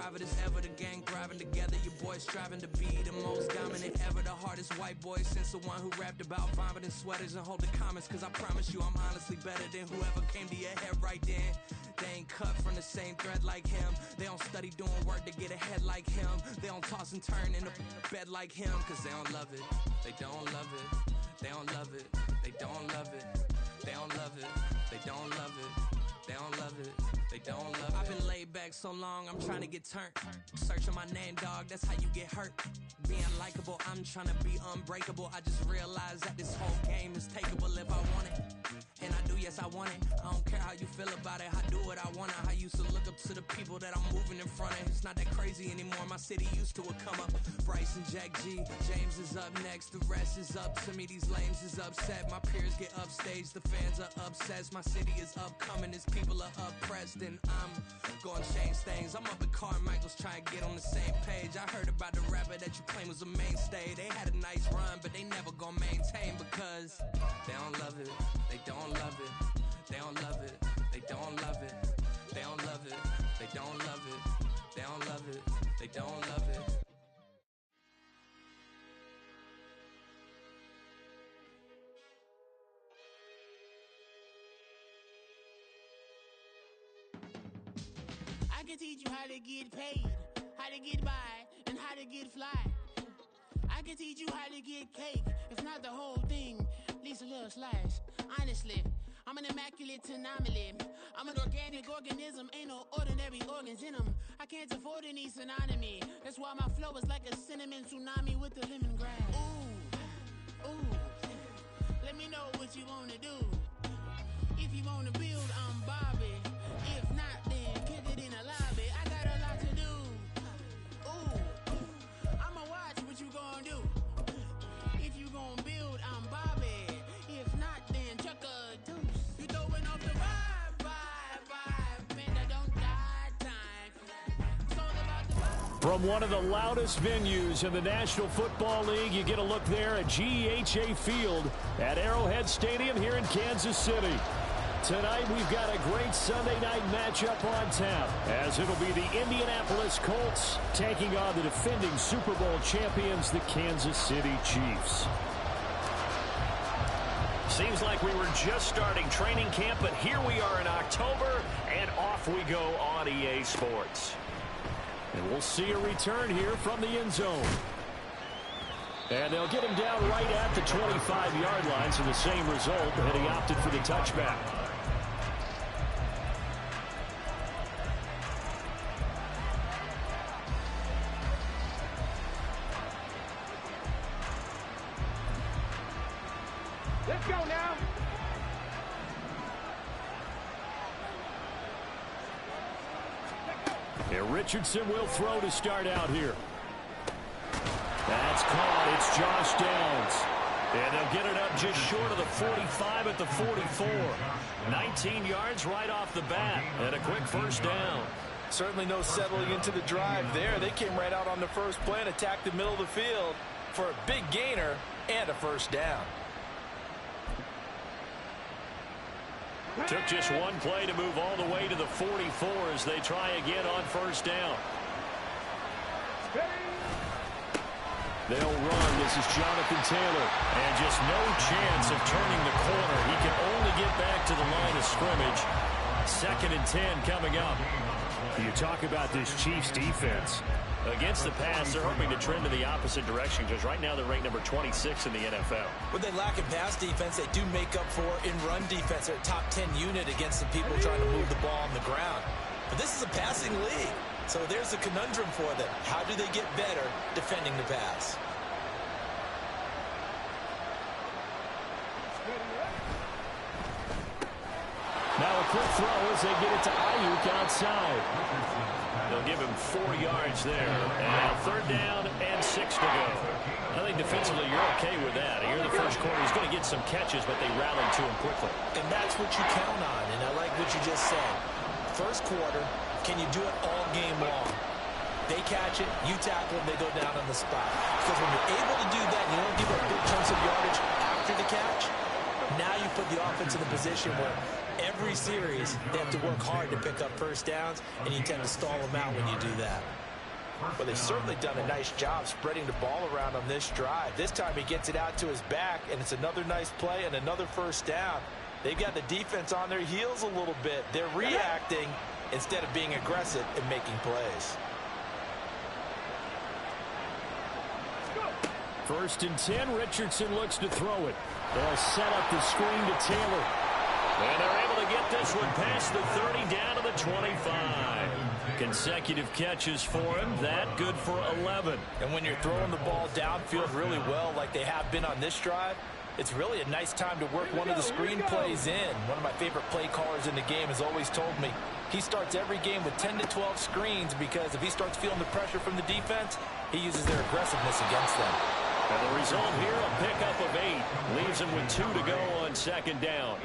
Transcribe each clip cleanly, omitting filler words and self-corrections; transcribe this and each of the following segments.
private as ever. The gang thriving together, your boys striving to be the most dominant ever. The hardest white boy since the one who rapped about vomiting sweaters and hold the comments. Cause I promise you I'm honestly better than whoever came to your head right then. They ain't cut from the same thread like him. They don't study doing work to get ahead like him. They don't toss and turn in the bed like him. Cause they don't love it, they don't love it. They don't love it, they don't love it. They don't love it, they don't love it. They don't love it, they don't love it. I've been laid back so long, I'm trying to get turned. Searching my name, dog, that's how you get hurt. Being likable, I'm trying to be unbreakable. I just realized that this whole game is takeable if I want it. And I do, yes, I want it. I don't care how you feel about it, I do what I want. I used to look up to the people that I'm moving in front of. It's not that crazy anymore, my city used to a come up. Bryce and Jack G, James is up next. The rest is up to me, these lames is upset. My peers get upstage, the fans are obsessed. My city is upcoming, this people are oppressed. And I'm gonna change things. I'm up at Carmichael's trying to get on the same page. I heard about the rapper that you claim was a mainstay. They had a nice run, but they never gonna maintain because they don't love it, they don't love it, they don't love it, they don't love it, they don't love it, they don't love it, they don't love it, they don't love it. I can teach you how to get paid, how to get by, and how to get fly. I can teach you how to get cake, if not the whole thing, at least a little slice. Honestly, I'm an immaculate anomaly. I'm an organic organism, ain't no ordinary organs in them. I can't afford any synonymy. That's why my flow is like a cinnamon tsunami with the lemongrass. Ooh, ooh, let me know what you wanna do. If you wanna build, I'm Bobby. If not, then kick it in the lobby. I got a lot to do. Ooh, I'ma watch what you gonna do. If you gonna build, I'm Bobby. If not, then chuck a deuce. You throwing off the vibe, man, I don't die time. It's all about the vibe. From one of the loudest venues in the National Football League, you get a look there at GEHA Field at Arrowhead Stadium here in Kansas City. Tonight, we've got a great Sunday night matchup on tap, as it'll be the Indianapolis Colts taking on the defending Super Bowl champions, the Kansas City Chiefs. Seems like we were just starting training camp, but here we are in October, and off we go on EA Sports. And we'll see a return here from the end zone. And they'll get him down right at the 25-yard line, so the same result, and he opted for the touchback. Let's go now. And Richardson will throw to start out here. That's caught. It's Josh Downs. And they'll get it up just short of the 45 at the 44. 19 yards right off the bat. And a quick first down. Certainly no settling into the drive there. They came right out on the first play and attacked the middle of the field for a big gainer and a first down. Took just one play to move all the way to the 44 as they try again on first down. They'll run. This is Jonathan Taylor. And just no chance of turning the corner. He can only get back to the line of scrimmage. 2nd and 10 coming up. You talk about this Chiefs defense. Against the pass, they're hoping to trend in the opposite direction because right now they're ranked number 26 in the NFL. What they lack in pass defense, they do make up for in run defense. They're a top 10 unit against the people trying to move the ball on the ground. But this is a passing league, so there's a conundrum for them. How do they get better defending the pass? Now a quick throw as they get it to Ayuk outside. They'll give him 4 yards there. And 3rd down and 6 to go. I think defensively you're okay with that. Here in the first quarter, he's going to get some catches, but they rallied to him quickly. And that's what you count on, and I like what you just said. First quarter, can you do it all game long? They catch it, you tackle them, they go down on the spot. Because when you're able to do that, you don't give up big chunks of yardage after the catch, now you put the offense in a position where Every series, they have to work hard to pick up first downs, and you tend to stall them out when you do that. Well, they've certainly done a nice job spreading the ball around on this drive. This time he gets it out to his back, and it's another nice play and another first down. They've got the defense on their heels a little bit. They're reacting instead of being aggressive and making plays. First and 10, Richardson looks to throw it. They'll set up the screen to Taylor. And they're able to get this one past the 30 down to the 25. Consecutive catches for him. That good for 11. And when you're throwing the ball downfield really well like they have been on this drive, it's really a nice time to work one of the screen plays in. One of my favorite play callers in the game has always told me he starts every game with 10 to 12 screens because if he starts feeling the pressure from the defense, he uses their aggressiveness against them. And the result here, a pickup of 8. Leaves him with 2 to go on second down.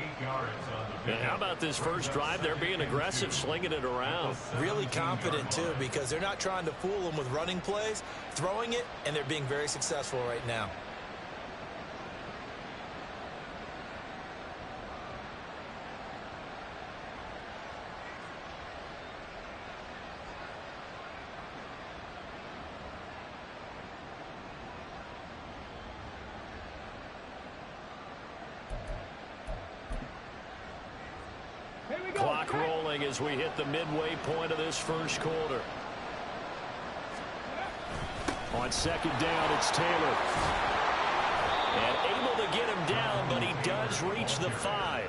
And how about this first drive? They're being aggressive, slinging it around. Really confident, too, because they're not trying to fool them with running plays, throwing it, and they're being very successful right now. Clock rolling as we hit the midway point of this first quarter. On second down, it's Taylor. And able to get him down, but he does reach the 5.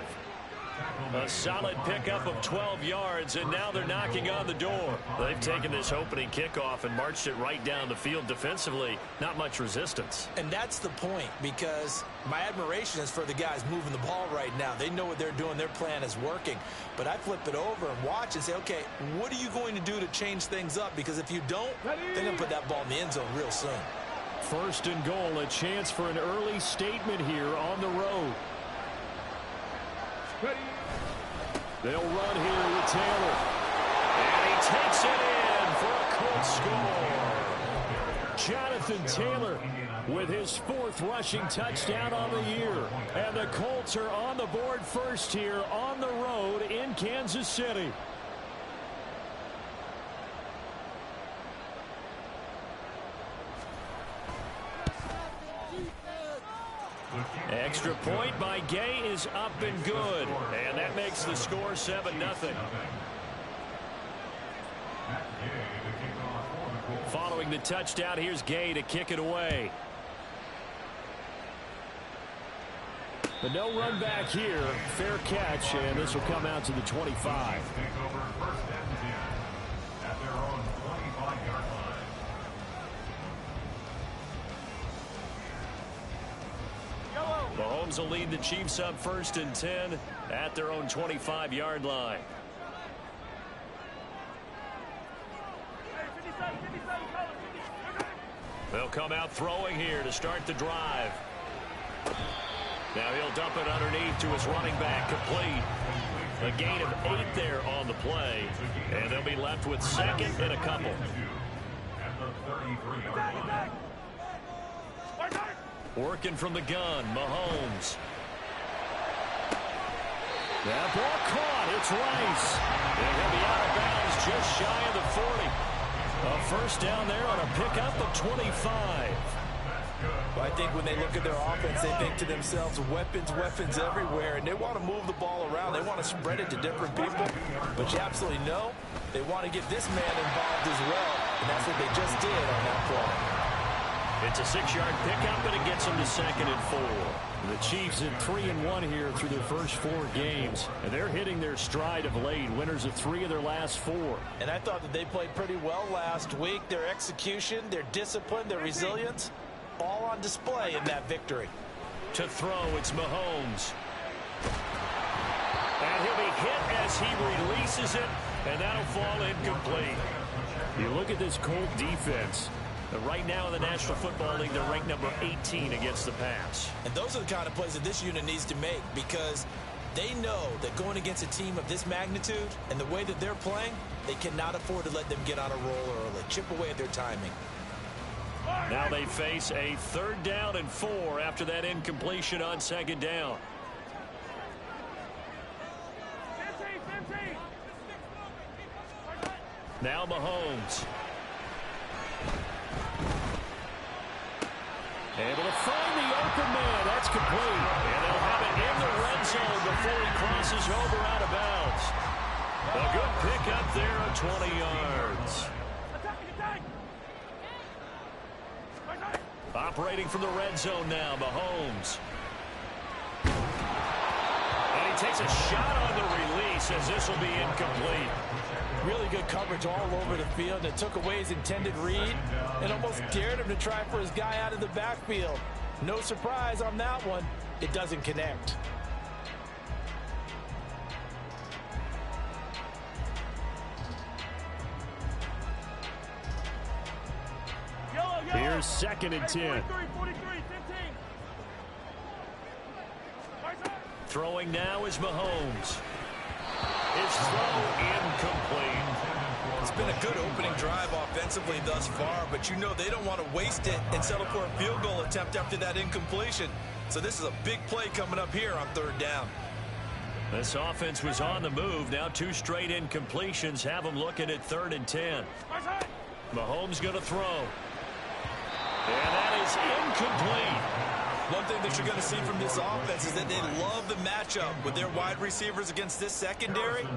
A solid pickup of 12 yards, and now they're knocking on the door. They've taken this opening kickoff and marched it right down the field defensively. Not much resistance. And that's the point, because my admiration is for the guys moving the ball right now. They know what they're doing. Their plan is working. But I flip it over and watch and say, okay, what are you going to do to change things up? Because if you don't, they're going to put that ball in the end zone real soon. First and goal, a chance for an early statement here on the road. They'll run here with Taylor. And he takes it in for a Colts score. Jonathan Taylor with his 4th rushing touchdown on the year. And the Colts are on the board first here on the road in Kansas City. Extra point by Gay is up and good. And that makes the score 7-0. Following the touchdown, here's Gay to kick it away. But no run back here. Fair catch, and this will come out to the 25. Mahomes will lead the Chiefs up first and 10 at their own 25-yard line. They'll come out throwing here to start the drive. Now he'll dump it underneath to his running back, complete. A gain of 8 there on the play, and they'll be left with second and a couple. Working from the gun, Mahomes. That ball caught. It's Rice. And he'll be out of bounds just shy of the 40. A first down there on a pickup of 25. Well, I think when they look at their offense, they think to themselves, weapons everywhere, and they want to move the ball around. They want to spread it to different people. But you absolutely know they want to get this man involved as well, and that's what they just did on that play. It's a 6-yard pickup, and it gets them to second and 4. The Chiefs at 3-1 here through their first 4 games, and they're hitting their stride of late, winners of 3 of their last 4. And I thought that they played pretty well last week. Their execution, their discipline, their resilience, all on display in that victory. To throw, it's Mahomes. And he'll be hit as he releases it, and that'll fall incomplete. You look at this Colt defense. Right now in the National Football League, they're ranked number 18 against the pass. And those are the kind of plays that this unit needs to make, because they know that going against a team of this magnitude and the way that they're playing, they cannot afford to let them get on a roll early. Chip away at their timing. Now they face a 3rd down and 4 after that incompletion on second down. Now Mahomes. Able to find the open man. That's complete. And they'll have it in the red zone before he crosses over out of bounds. A good pickup there of 20 yards. Operating from the red zone now, Mahomes. And he takes a shot on the release as this will be incomplete. Really good coverage all over the field that took away his intended read and almost dared him to try for his guy out of the backfield. No surprise on that one. It doesn't connect. Here's 2nd and 10. Throwing now is Mahomes. His throw incomplete. It's been a good opening drive offensively thus far, but you know they don't want to waste it and settle for a field goal attempt after that incompletion. So this is a big play coming up here on 3rd down. This offense was on the move. Now 2 straight incompletions have them looking at 3rd and 10. Mahomes going to throw. And that is incomplete. One thing that you're going to see from this offense is that they love the matchup with their wide receivers against this secondary.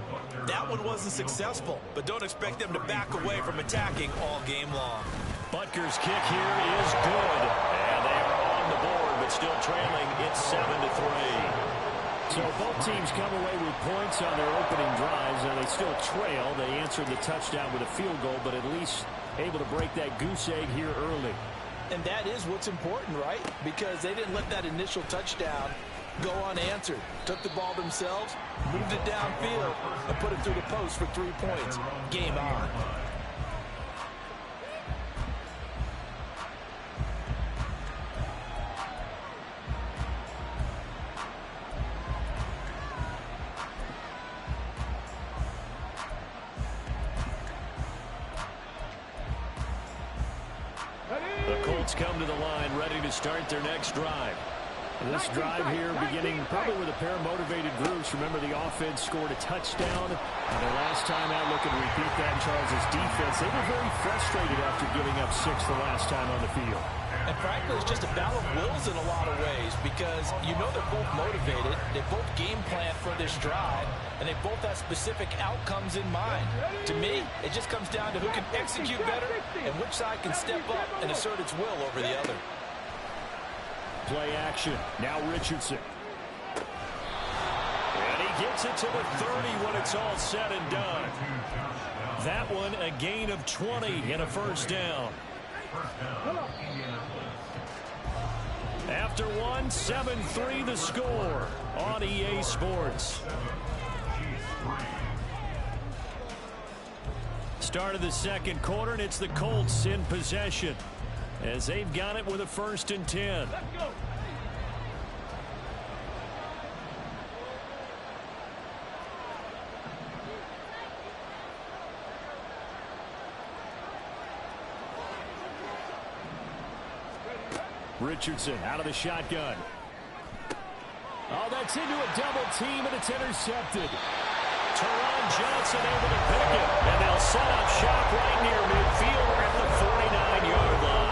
That one wasn't successful, but don't expect them to back away from attacking all game long. Butker's kick here is good. And they are on the board, but still trailing. It's 7-3. So both teams come away with points on their opening drives, and they still trail. They answered the touchdown with a field goal, but at least able to break that goose egg here early. And that is what's important, right? Because they didn't let that initial touchdown go unanswered. Took the ball themselves, moved it downfield, and put it through the post for 3 points. Game on. Come to the line, ready to start their next drive. This drive here beginning probably with a pair of motivated groups. Remember, the offense scored a touchdown. Their last time out, looking to repeat that in Charles' defense. They were very frustrated after giving up 6 the last time on the field. And frankly, it's just a battle of wills in a lot of ways because you know they're both motivated. They both game plan for this drive, and they both have specific outcomes in mind. To me, it just comes down to who can execute better and which side can step up and assert its will over the other. Play action. Now Richardson. And he gets it to the 30 when it's all said and done. That one a gain of 20 and a 1st down. After one, 7-3 the score on EA Sports. Start of the 2nd quarter, and it's the Colts in possession as they've got it with a 1st and 10. Let's go. Richardson out of the shotgun. Oh, that's into a double team, and it's intercepted. Teron Johnson able to pick it, and they'll set up shop right near midfield at the 49-yard line.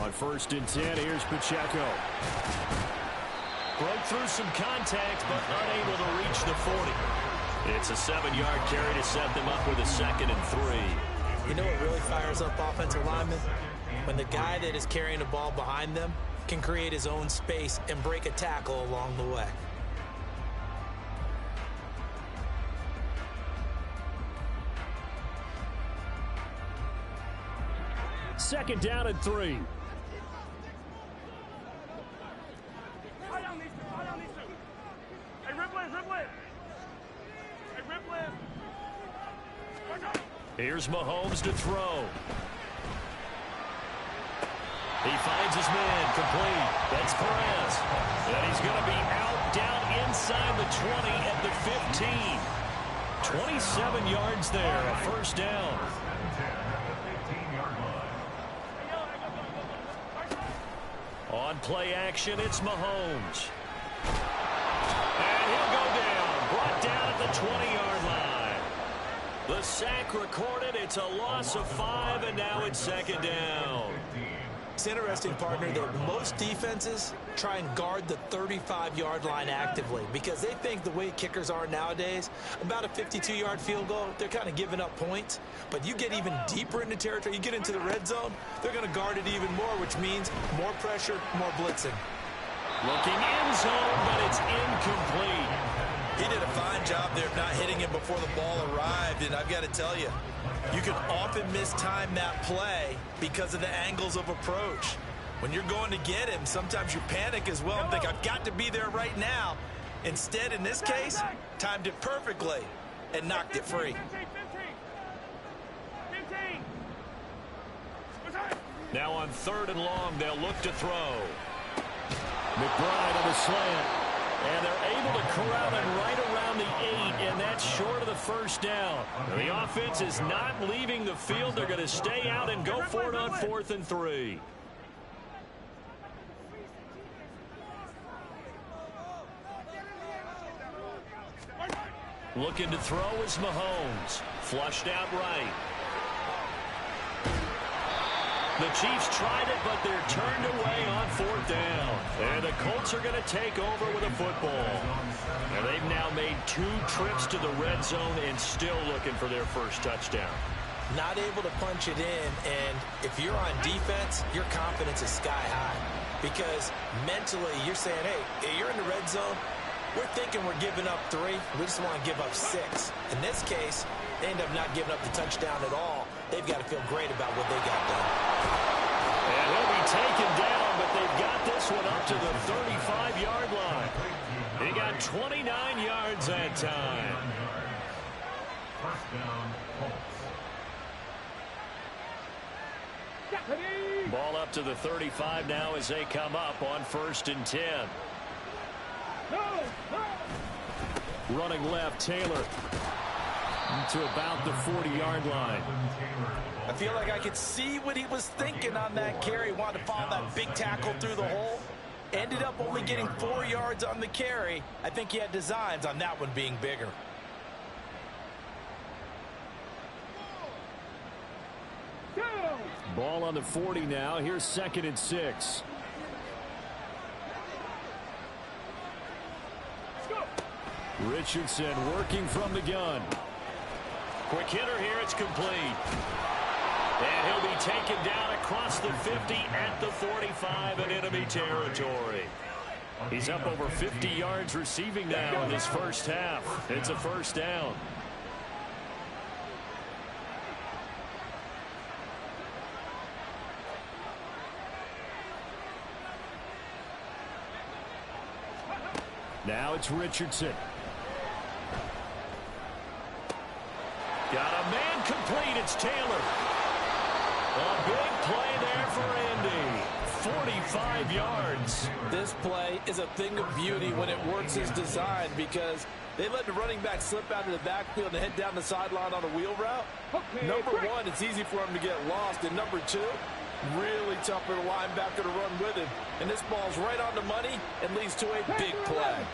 On 1st and 10, here's Pacheco. Broke through some contact, but unable to reach the 40. It's a 7-yard carry to set them up with a 2nd and 3. You know what really fires up offensive linemen? When the guy that is carrying the ball behind them can create his own space and break a tackle along the way. Second down and 3. Here's Mahomes to throw. He finds his man, complete. That's Perez. And he's going to be out down inside the 20 at the 15. 27 yards there, a 1st down. play action. It's Mahomes. And he'll go down. Brought down at the 20-yard line. The sack recorded. It's a loss of 5, and now it's second down. It's interesting, partner, that most defenses try and guard the 35-yard line actively because they think the way kickers are nowadays, about a 52-yard field goal, they're kind of giving up points. But you get even deeper into territory, you get into the red zone, they're going to guard it even more, which means more pressure, more blitzing. Looking in zone, but it's incomplete. He did a fine job there of not hitting him before the ball arrived, and I've got to tell you, you can often mistime that play because of the angles of approach. When you're going to get him, sometimes you panic as well and think, I've got to be there right now. Instead, in this case, timed it perfectly and knocked it free. Now on 3rd and long, they'll look to throw. McBride on the slant. And they're able to corral him right around the 8, and that's short of the first down. And the offense is not leaving the field. They're going to stay out and go for it on 4th and 3. Looking to throw is Mahomes. Flushed out right. The Chiefs tried it, but they're turned away on 4th down. And the Colts are going to take over with a football. And they've now made 2 trips to the red zone and still looking for their first touchdown. Not able to punch it in, and if you're on defense, your confidence is sky high. Because mentally, you're saying, hey, you're in the red zone. We're thinking we're giving up 3. We just want to give up 6. In this case, they end up not giving up the touchdown at all. They've got to feel great about what they got done. And he'll be taken down, but they've got this one up to the 35-yard line. He got 29 yards that time. Ball up to the 35 now as they come up on 1st and 10. Running left, Taylor to about the 40-yard line. I feel like I could see what he was thinking on that carry. Wanted to follow that big tackle through the hole. Ended up only getting 4 yards on the carry. I think he had designs on that one being bigger. Ball on the 40 now. Here's 2nd and 6. Richardson working from the gun. Quick hitter here. It's complete. And he'll be taken down across the 50 at the 45 in enemy territory. He's up over 50 yards receiving now in this first half. It's a first down. Now it's Richardson. Got a man complete. It's Taylor. A big play there for Andy. 45 yards. This play is a thing of beauty when it works as designed because they let the running back slip out of the backfield and head down the sideline on a wheel route. Number 1, it's easy for him to get lost. And number 2, really tough for the linebacker to run with him. And this ball's right on the money and leads to a big play.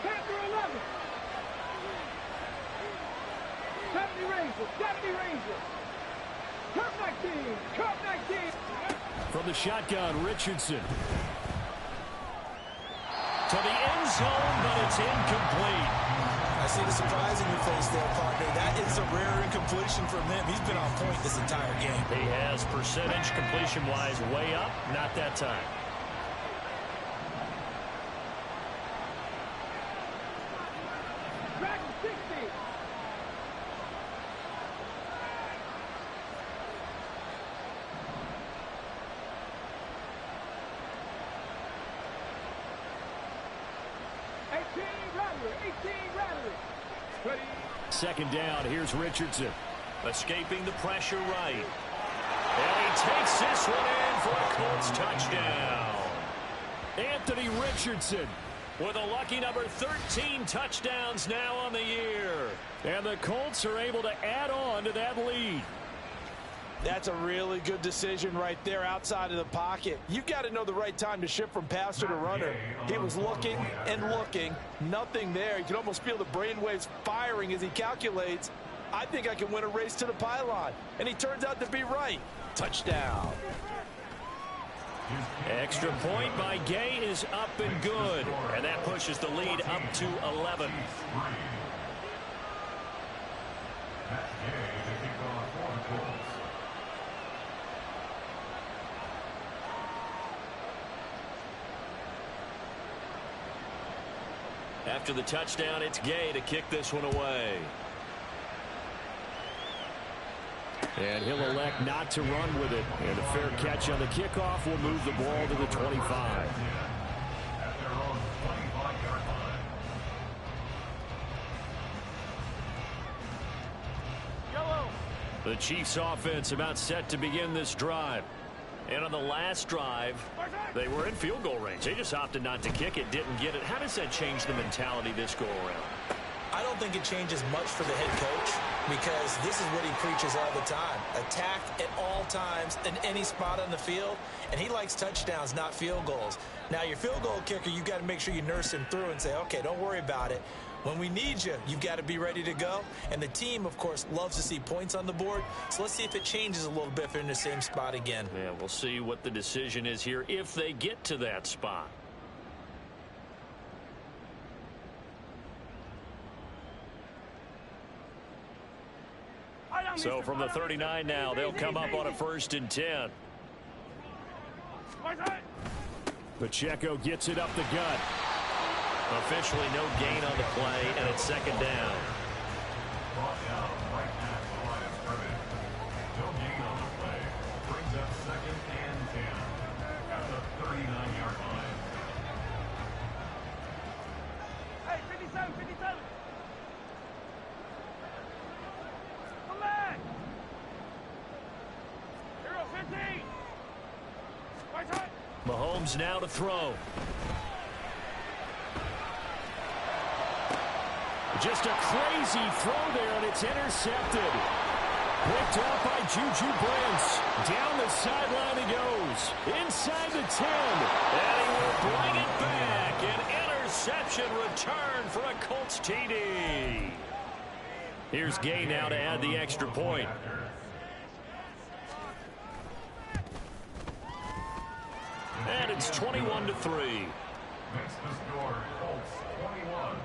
From the shotgun, Richardson. To the end zone, but it's incomplete. I see the surprise in your face there, partner. That is a rare incompletion from him. He's been on point this entire game. He has percentage completion-wise way up. Not that time. Second down, here's Richardson. Escaping the pressure right. And he takes this one in for a Colts touchdown. Anthony Richardson with a lucky number 13 touchdowns now on the year. And the Colts are able to add on to that lead. That's a really good decision right there outside of the pocket. You've got to know the right time to shift from passer to runner. He was looking and looking. Nothing there. You can almost feel the brainwaves firing as he calculates, I think I can win a race to the pylon. And he turns out to be right. Touchdown. Extra point by Gay is up and good. And that pushes the lead up to 11. After the touchdown, it's Gay to kick this one away. And he'll elect not to run with it. And a fair catch on the kickoff will move the ball to the 25. The Chiefs offense about set to begin this drive. And on the last drive, they were in field goal range. They just opted not to kick it, didn't get it. How does that change the mentality this go around? I don't think it changes much for the head coach because this is what he preaches all the time. Attack at all times in any spot on the field, and he likes touchdowns, not field goals. Now, your field goal kicker, you've got to make sure you nurse him through and say, okay, don't worry about it. When we need you, you've got to be ready to go. And the team, of course, loves to see points on the board. So let's see if it changes a little bit if they're in the same spot again. Yeah, we'll see what the decision is here if they get to that spot. So from the 39 now, they'll come up on a 1st and 10. Pacheco gets it up the gut. Officially no gain on the play, and it's 2nd down. Mahomes now to throw. Just a crazy throw there, and it's intercepted. Picked off by Juju Brents. Down the sideline he goes. Inside the 10. And he will bring it back. An interception return for a Colts TD. Here's Gay now to add the extra point. And it's 21-3. Makes the score Colts 21,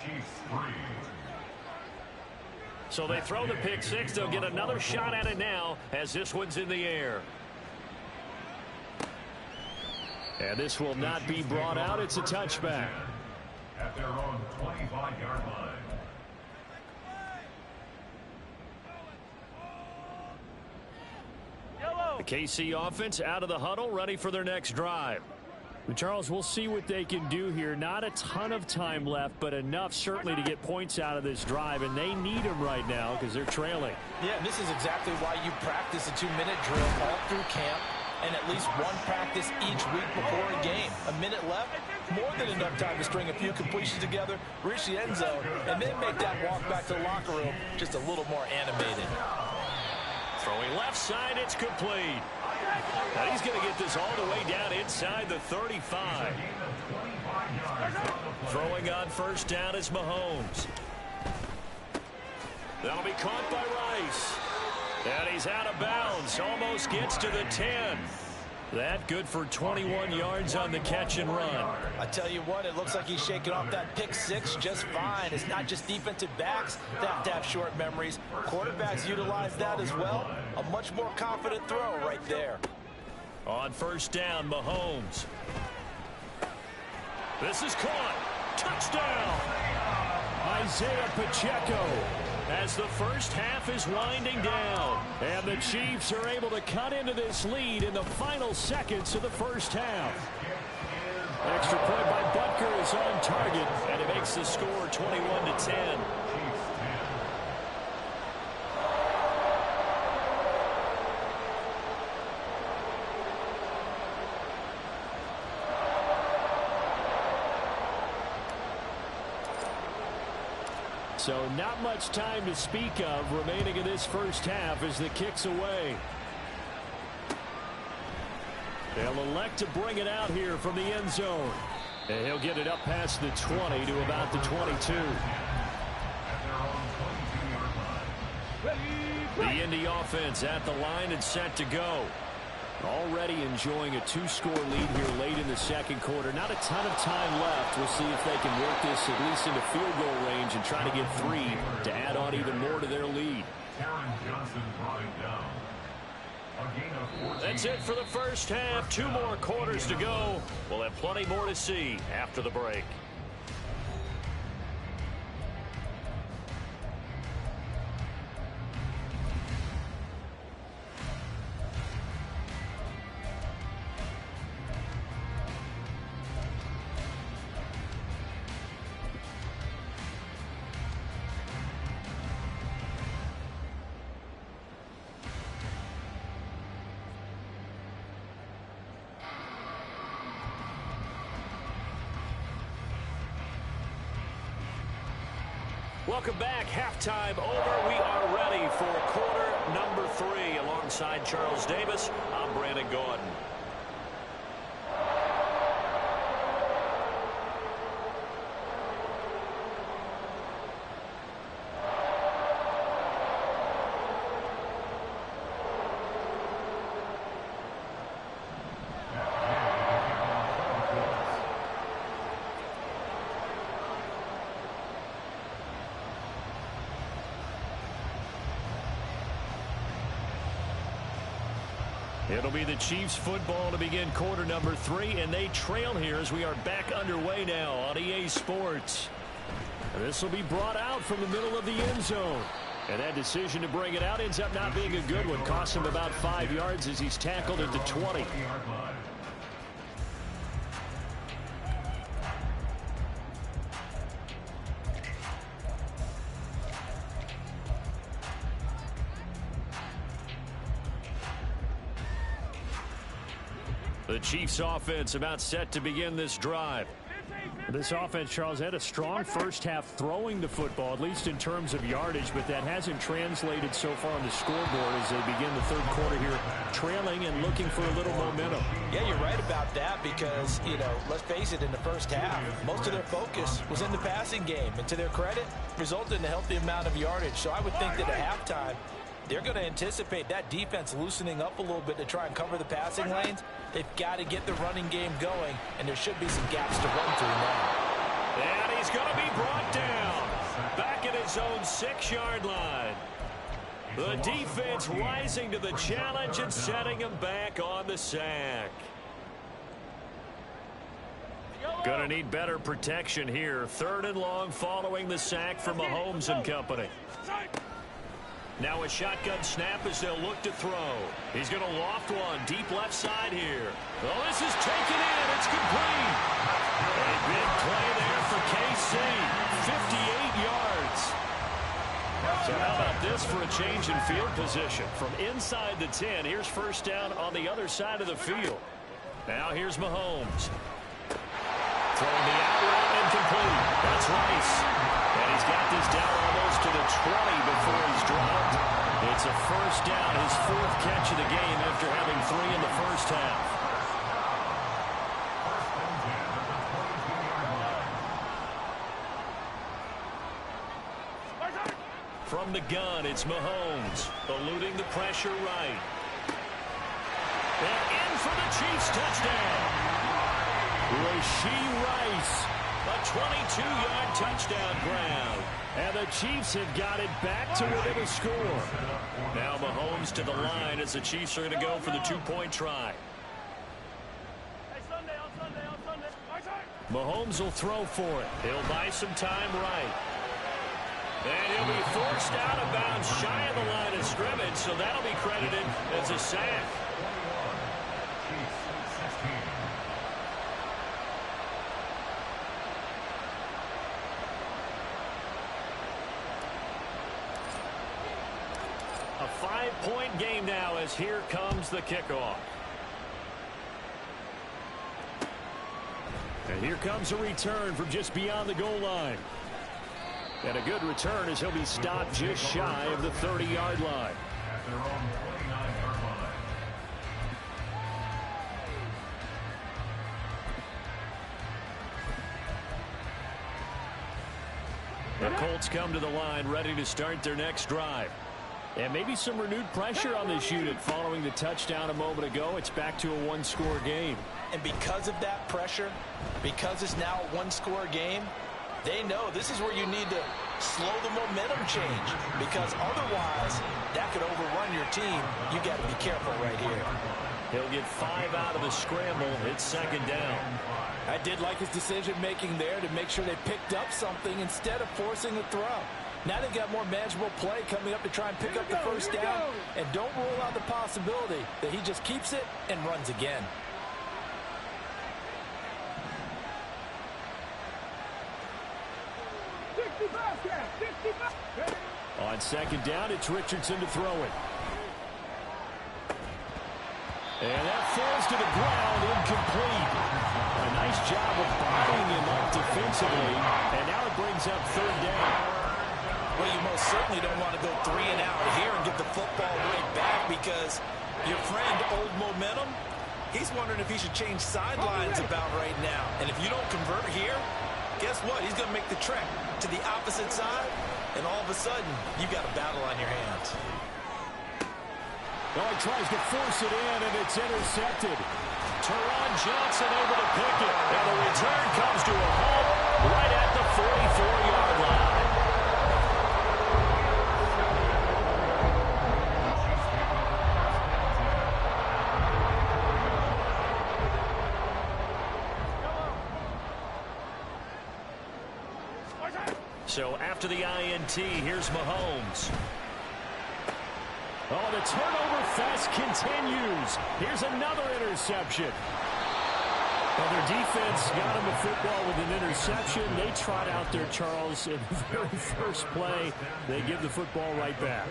Chiefs 3. So they throw the pick six. They'll get another shot at it now as this one's in the air. And this will not be brought out. It's a touchback. At their own 25-yard line. The KC offense out of the huddle, ready for their next drive. Charles, we'll see what they can do here. Not a ton of time left, but enough certainly to get points out of this drive, and they need them right now because they're trailing. Yeah, this is exactly why you practice a 2-minute drill all through camp and at least one practice each week before a game. A minute left, more than enough time to string a few completions together, reach the end zone, and then make that walk back to the locker room just a little more animated. Throwing left side, it's complete. Now he's going to get this all the way down inside the 35. Throwing on 1st down is Mahomes. That'll be caught by Rice. And he's out of bounds. Almost gets to the 10. That good for 21 yards on the catch and run. I tell you what, it looks like he's shaking off that pick six just fine. It's not just defensive backs that have short memories. Quarterbacks utilize that as well. A much more confident throw right there. On 1st down, Mahomes. This is caught. Touchdown. Isaiah Pacheco. As the first half is winding down. And the Chiefs are able to cut into this lead in the final seconds of the first half. Extra point by Butker is on target, and it makes the score 21-10. So not much time to speak of remaining in this first half as the kick's away. They'll elect to bring it out here from the end zone. And he'll get it up past the 20 to about the 22. The Indy offense at the line and set to go. Already enjoying a 2-score lead here late in the second quarter. Not a ton of time left. We'll see if they can work this at least into field goal range and try to get 3 to add on even more to their lead. Taron Johnson brought it down. A gain of 14. That's it for the first half. 2 more quarters to go. We'll have plenty more to see after the break. Welcome back. Halftime over. We are ready for quarter number 3. Alongside Charles Davis, I'm Brandon Gaudin. It'll be the Chiefs football to begin quarter number 3, and they trail here as we are back underway now on EA Sports. This will be brought out from the middle of the end zone. And that decision to bring it out ends up not being a good one. Cost him about 5 yards as he's tackled at the 20. The Chiefs offense about set to begin this drive. This offense, Charles, had a strong first half throwing the football, at least in terms of yardage, but that hasn't translated so far on the scoreboard as they begin the third quarter here, trailing and looking for a little momentum. Yeah, you're right about that because, let's face it, in the first half, most of their focus was in the passing game, and to their credit, resulted in a healthy amount of yardage. So I would think that at halftime, they're going to anticipate that defense loosening up a little bit to try and cover the passing lanes. They've got to get the running game going, and there should be some gaps to run through now. And he's going to be brought down back at his own 6-yard line. The defense rising to the challenge and setting him back on the sack. Going to need better protection here. 3rd and long following the sack from Mahomes and company. Now a shotgun snap as they'll look to throw. He's going to loft one deep left side here. Oh, this is taken in. It's complete. A big play there for KC. 58 yards. So how about this for a change in field position? From inside the 10, here's first down on the other side of the field. Now here's Mahomes. Throwing the out route incomplete. That's Rice. And he's got this down almost to the 20 before he's dropped. It's a first down, his 4th catch of the game after having 3 in the first half. From the gun, it's Mahomes, eluding the pressure right. And in for the Chiefs touchdown. Rashee Rice, a 22-yard touchdown grab. And the Chiefs have got it back to within a score. Now Mahomes to the line as the Chiefs are going to go for the 2-point try. Mahomes will throw for it. He'll buy some time right. And he'll be forced out of bounds shy of the line of scrimmage, so that'll be credited as a sack. A 5-point game now as here comes the kickoff. And here comes a return from just beyond the goal line. And a good return as he'll be stopped just shy of the 30-yard line. At their own 29-yard line. The Colts come to the line ready to start their next drive. And maybe some renewed pressure on this unit following the touchdown a moment ago. It's back to a one-score game. And because of that pressure, because it's now a one-score game, they know this is where you need to slow the momentum change, because otherwise that could overrun your team. You got to be careful right here. He'll get 5 out of the scramble. It's second down. I did like his decision-making there to make sure they picked up something instead of forcing a throw. Now they've got more manageable play coming up to try and pick up the first down, and don't rule out the possibility that he just keeps it and runs again. On second down, it's Richardson to throw it. And that falls to the ground, incomplete. A nice job of buying him up defensively, and now it brings up third down. Well, you most certainly don't want to go 3 and out here and get the football right back, because your friend, Old Momentum, he's wondering if he should change sidelines about right now. And if you don't convert here, guess what? He's going to make the trek to the opposite side, and all of a sudden, you've got a battle on your hands. Well, he tries to force it in, and it's intercepted. Teron Johnson able to pick it, and the return comes to a halt right at the 44-yard line. So after the INT, here's Mahomes. Oh, the turnover fest continues. Here's another interception. Well, their defense got him a football with an interception. They trot out there, Charles, in the very first play. They give the football right back.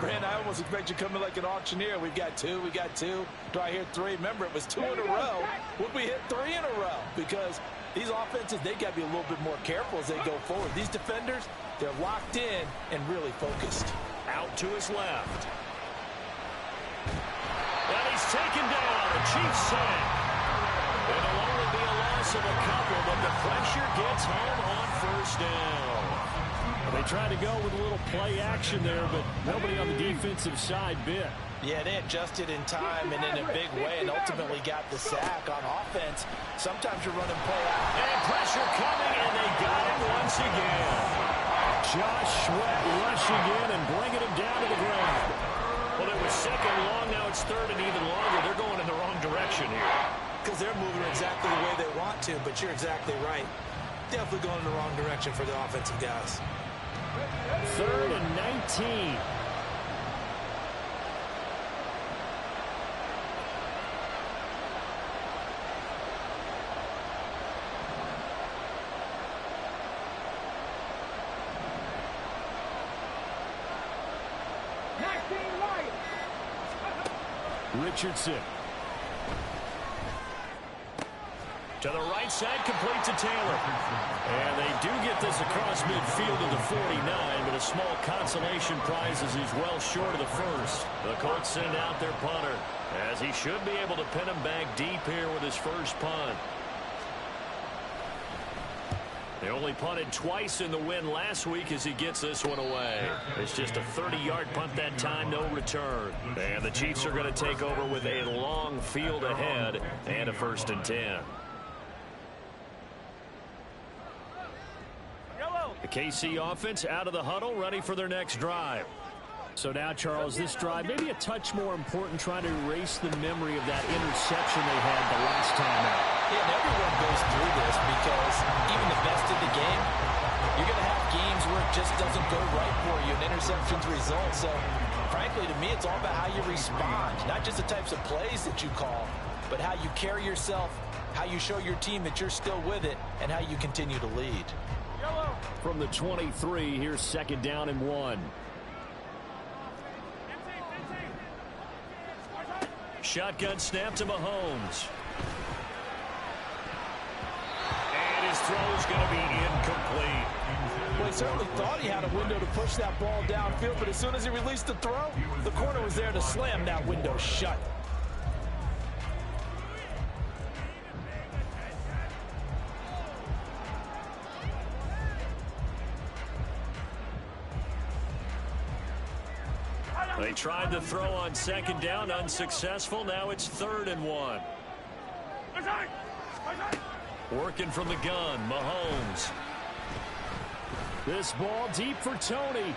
Brand, I almost expect you coming like an auctioneer. We've got 2, we got 2. Do I hear 3? Remember, it was 2 in a row. Would we hit 3 in a row? Because these offenses, they got to be a little bit more careful as they go forward. These defenders, they're locked in and really focused. Out to his left. And he's taken down. The Chiefs sack. It'll only be a loss of a couple, but the pressure gets home on first down. They tried to go with a little play action there, but nobody on the defensive side bit. Yeah, they adjusted in time and in a big way and ultimately got the sack on offense. Sometimes you're running play out. And pressure coming, and they got him once again. Josh Sweat rushing in and bringing him down to the ground. Well, it was second long. Now it's third and even longer. They're going in the wrong direction here. Because they're moving exactly the way they want to, but you're exactly right. Definitely going in the wrong direction for the offensive guys. Third and 19. Richardson. To the right side, complete to Taylor. And they do get this across midfield to the 49, but a small consolation prize as he's well short of the first. The Colts send out their punter, as he should be able to pin him back deep here with his first punt. They only punted twice in the win last week as he gets this one away. It's just a 30-yard punt that time, no return. And the Chiefs are going to take over with a long field ahead and a 1st and 10. The KC offense out of the huddle, ready for their next drive. So now, Charles, this drive maybe a touch more important, trying to erase the memory of that interception they had the last time out. Yeah, and everyone goes through this, because even the best of the game, you're going to have games where it just doesn't go right for you, and interceptions result. So, frankly, to me, it's all about how you respond, not just the types of plays that you call, but how you carry yourself, how you show your team that you're still with it, and how you continue to lead. From the 23, here's second down and 1. Shotgun snap to Mahomes. And his throw is going to be incomplete. Well, he certainly thought he had a window to push that ball downfield, but as soon as he released the throw, the corner was there to slam that window shut. They tried to throw on second down, unsuccessful. Now it's 3rd and 1. Working from the gun, Mahomes. This ball deep for Tony.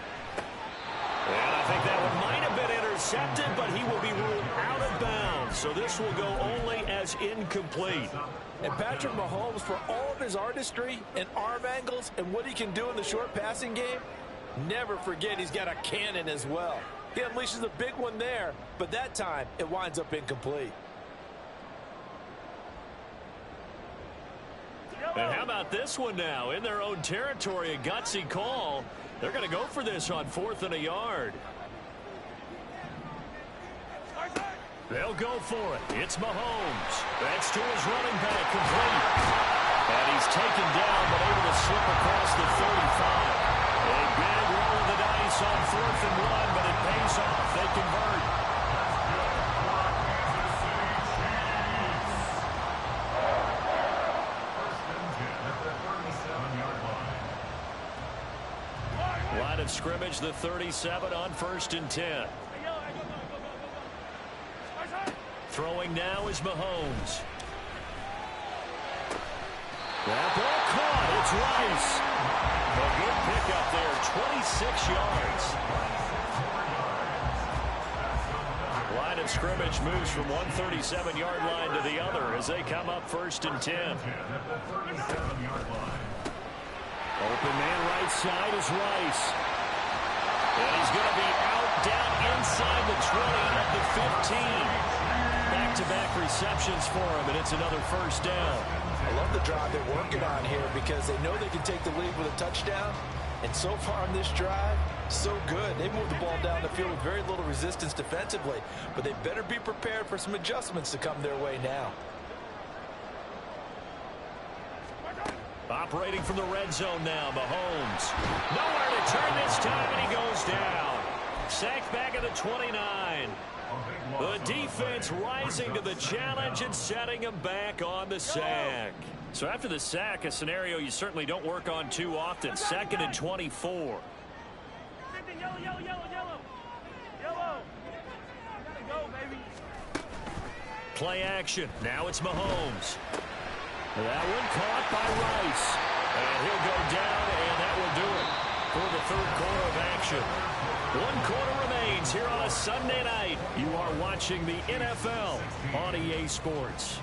And I think that one might have been intercepted, but he will be ruled out of bounds. So this will go only as incomplete. And Patrick Mahomes, for all of his artistry and arm angles and what he can do in the short passing game, never forget he's got a cannon as well. He unleashes a big one there, but that time it winds up incomplete. And how about this one now? In their own territory, a gutsy call. They're going to go for this on 4th and a yard. They'll go for it. It's Mahomes. That's to his running back, complete. And he's taken down, but able to slip across the 35. A big roll of the dice on 4th and 1, but it pays off. They convert. Line of scrimmage, the 37 on 1st and 10. Throwing now is Mahomes. That ball caught. It's Rice. A good pickup there, 26 yards. Line of scrimmage moves from one 37-yard line to the other as they come up 1st and 10. Open man right side is Rice. And he's going to be out down inside the 20 at the 15. Back-to-back receptions for him, and it's another 1st down. I love the drive they're working on here because they know they can take the lead with a touchdown. And so far on this drive, so good. They moved the ball down the field with very little resistance defensively, but they better be prepared for some adjustments to come their way now. Operating from the red zone now, Mahomes. Nowhere to turn this time, and he goes down. Sacked back at the 29. The defense rising to the challenge and setting him back on the sack. So after the sack, a scenario you certainly don't work on too often. 2nd and 24. Play action. Now it's Mahomes. That one caught by Rice. And he'll go down, and that will do it for the 3rd quarter of action. 1 quarter remains here on a Sunday night. You are watching the NFL on EA Sports.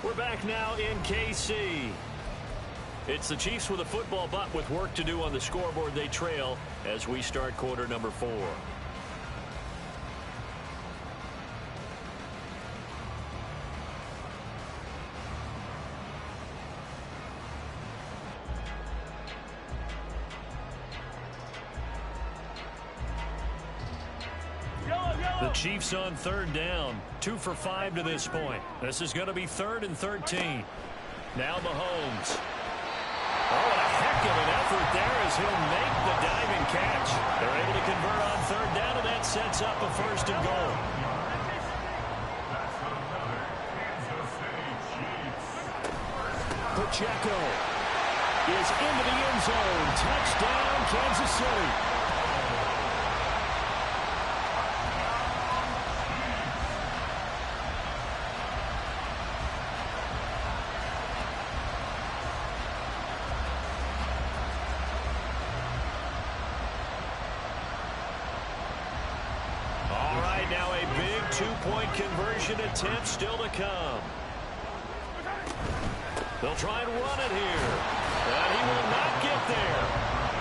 We're back now in KC. It's the Chiefs with a football, but with work to do on the scoreboard. They trail as we start quarter number 4. The Chiefs on 3rd down. 2 for 5 to this point. This is going to be 3rd and 13. Now Mahomes. Oh, and a heck of an effort there as he'll make the diving catch. They're able to convert on 3rd down, and that sets up a 1st and goal. Pacheco is into the end zone. Touchdown, Kansas City. Two-point conversion attempt still to come. They'll try and run it here. And he will not get there.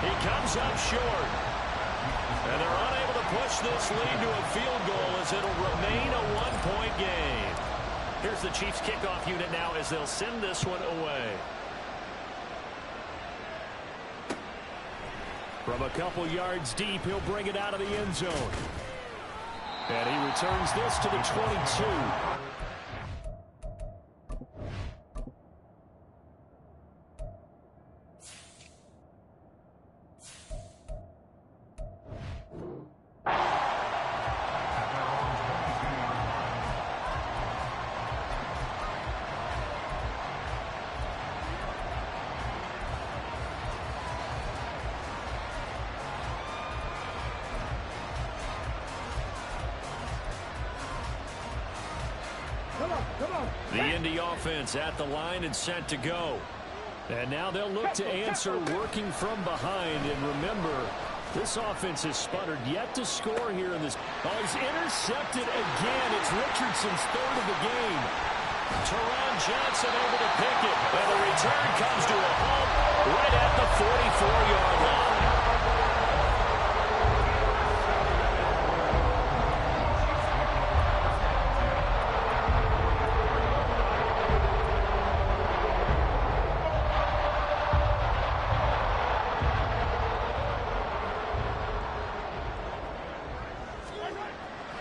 He comes up short. And they're unable to push this lead to a field goal as it'll remain a 1-point game. Here's the Chiefs kickoff unit now as they'll send this one away. From a couple yards deep, he'll bring it out of the end zone. And he returns this to the 22. The Indy offense at the line and set to go. And now they'll look to answer working from behind. And remember, this offense has sputtered yet to score here in this. Oh, he's intercepted again. It's Richardson's third of the game. Teron Johnson able to pick it. And the return comes to a halt right at the 44-yard line.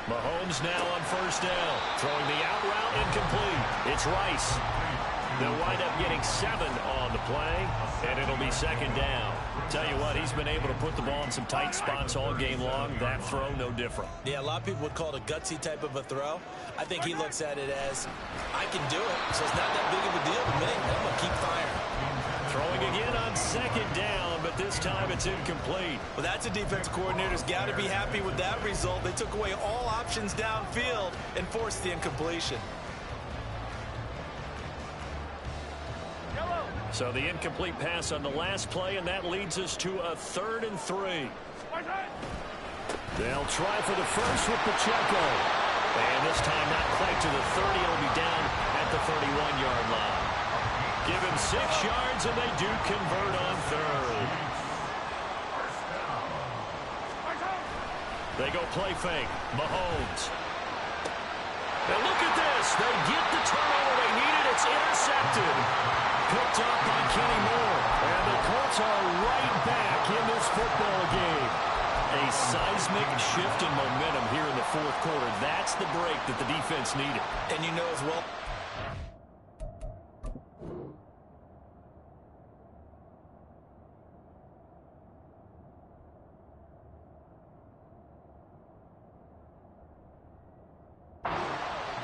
Mahomes now on first down. Throwing the out route incomplete. It's Rice. They'll wind up getting 7 on the play, and it'll be second down. Tell you what, he's been able to put the ball in some tight spots all game long. That throw, no different. Yeah, a lot of people would call it a gutsy type of a throw. I think he looks at it as, I can do it, so it's not that big of a deal to me. I'm going to keep firing. Throwing again on second down, but this time it's incomplete. Well, that's a defense coordinator's got to be happy with that result. They took away all options downfield and forced the incompletion. So the incomplete pass on the last play, and that leads us to a 3rd and 3. They'll try for the first with Pacheco. And this time not quite to the 30. It'll be down at the 31-yard line. Give him 6 yards, and they do convert on 3rd. They go play fake. Mahomes. And look at this. They get the turnover they needed. It's intercepted. Picked up by Kenny Moore. And the Colts are right back in this football game. A seismic shift in momentum here in the 4th quarter. That's the break that the defense needed. And you know as well.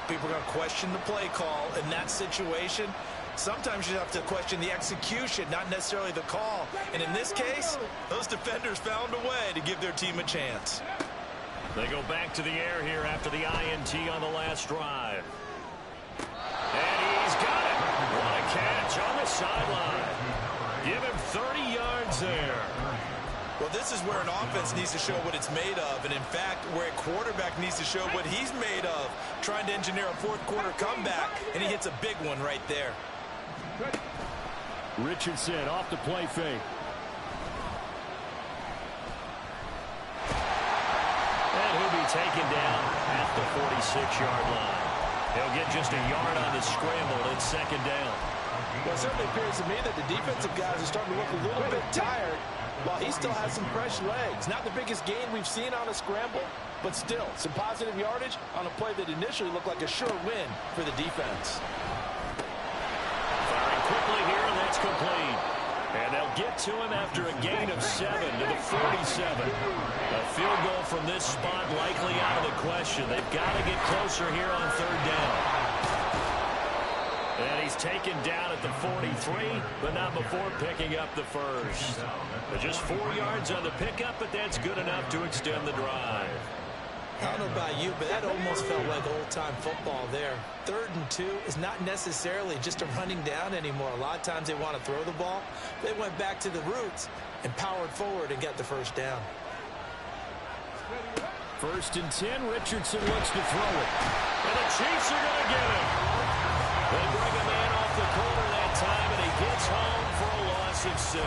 People are going to question the play call in that situation. Sometimes you have to question the execution, not necessarily the call. And in this case, those defenders found a way to give their team a chance. They go back to the air here after the INT on the last drive. And he's got it. What a catch on the sideline. Give him 30 yards there. Well, this is where an offense needs to show what it's made of. And, in fact, where a quarterback needs to show what he's made of, trying to engineer a 4th quarter comeback, and he hits a big one right there. Richardson off the play fake. And he'll be taken down at the 46-yard line. He'll get just a yard on the scramble. It's second down. Well, it certainly appears to me that the defensive guys are starting to look a little bit tired, while he still has some fresh legs. Not the biggest gain we've seen on a scramble, but still some positive yardage on a play that initially looked like a sure win for the defense. Firing quickly here, and that's complete. And they'll get to him after a gain of 7 to the 47. A field goal from this spot likely out of the question. They've got to get closer here on 3rd down. And he's taken down at the 43, but not before picking up the first. Just 4 yards on the pickup, but that's good enough to extend the drive. I don't know about you, but that almost felt like old-time football there. 3rd and 2 is not necessarily just a running down anymore. A lot of times they want to throw the ball. They went back to the roots and powered forward and got the first down. 1st and 10, Richardson looks to throw it. And the Chiefs are going to get him. They bring a man off the corner that time, and he gets home for a loss of 6.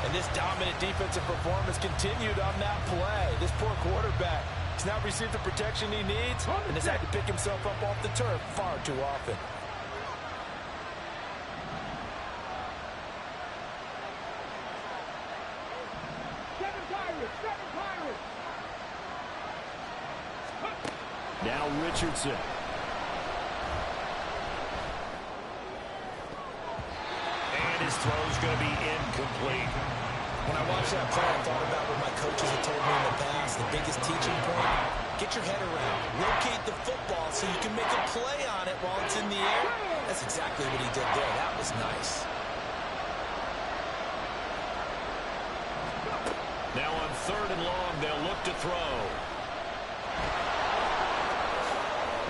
And this dominant defensive performance continued on that play. This poor quarterback has not received the protection he needs and has had to pick himself up off the turf far too often. Now Richardson. And his throw's going to be incomplete. When I watched that play, I thought about what my coaches have told me in the past. The biggest teaching point, get your head around. Locate the football so you can make a play on it while it's in the air. That's exactly what he did there. That was nice. Now on 3rd and long, they'll look to throw.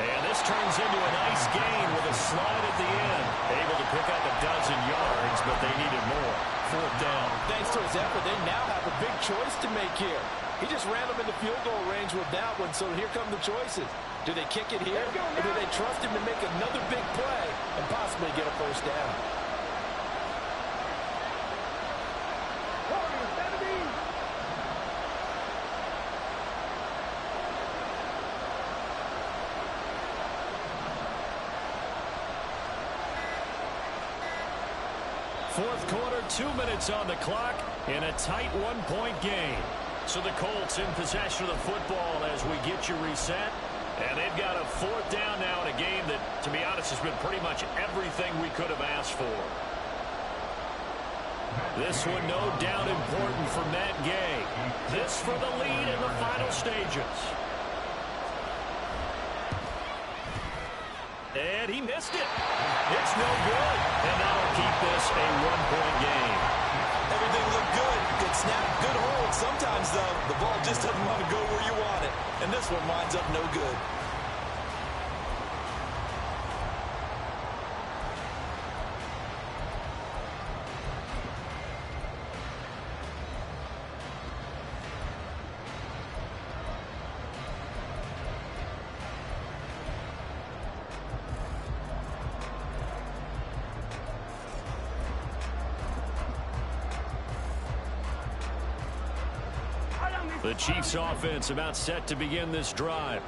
And this turns into a nice gain with a slide at the end. Able to pick up a dozen yards, but they needed more. 4th down. Thanks to his effort, they now have a big choice to make here. He just ran them into field goal range with that one, so here come the choices. Do they kick it here, or do they trust him to make another big play and possibly get a 1st down? Fourth quarter, 2 minutes on the clock in a tight 1-point game. So the Colts in possession of the football as we get you reset. And they've got a 4th down now in a game that, to be honest, has been pretty much everything we could have asked for. This one no doubt important for Matt Gay. This for the lead in the final stages. And he missed it. It's no good. And that'll keep this a 1-point game. Everything looked good. Good snap, good hold. Sometimes, though, the ball just doesn't want to go where you want it. And this one winds up no good. The Chiefs offense about set to begin this drive.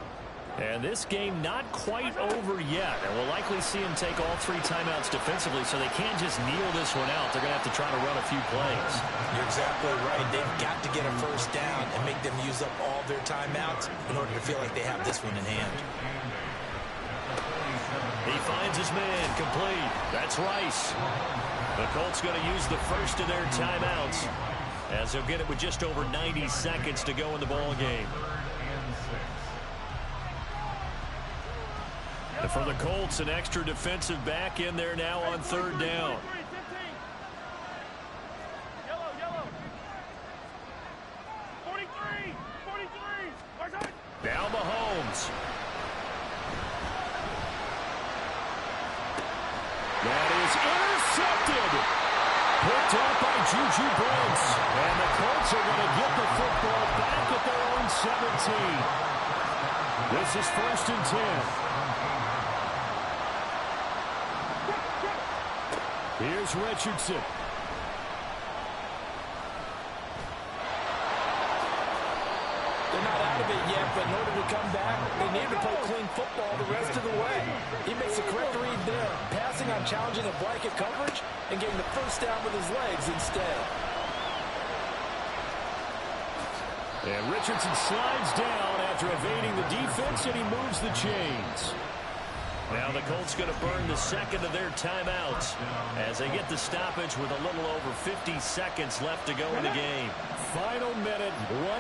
And this game not quite over yet. And we'll likely see them take all 3 timeouts defensively, so they can't just kneel this one out. They're going to have to try to run a few plays. You're exactly right. They've got to get a 1st down and make them use up all their timeouts in order to feel like they have this one in hand. He finds his man complete. That's Rice. The Colts going to use the first of their timeouts, as they'll get it with just over 90 seconds to go in the ball game. And for the Colts, an extra defensive back in there now on 3rd down. Now Mahomes. That is intercepted. Picked off by Juju Brents. And the Colts are going to get the football back at their own 17. This is 1st and 10. Here's Richardson. They're not out of it yet, but in order to come back, they need to play clean football the rest of the way. He makes the correct read there, passing on challenging a blanket coverage and getting the 1st down with his legs instead. And Richardson slides down after evading the defense, and he moves the chains. Now the Colts going to burn the second of their timeouts as they get the stoppage with a little over 50 seconds left to go in the game. Final minute,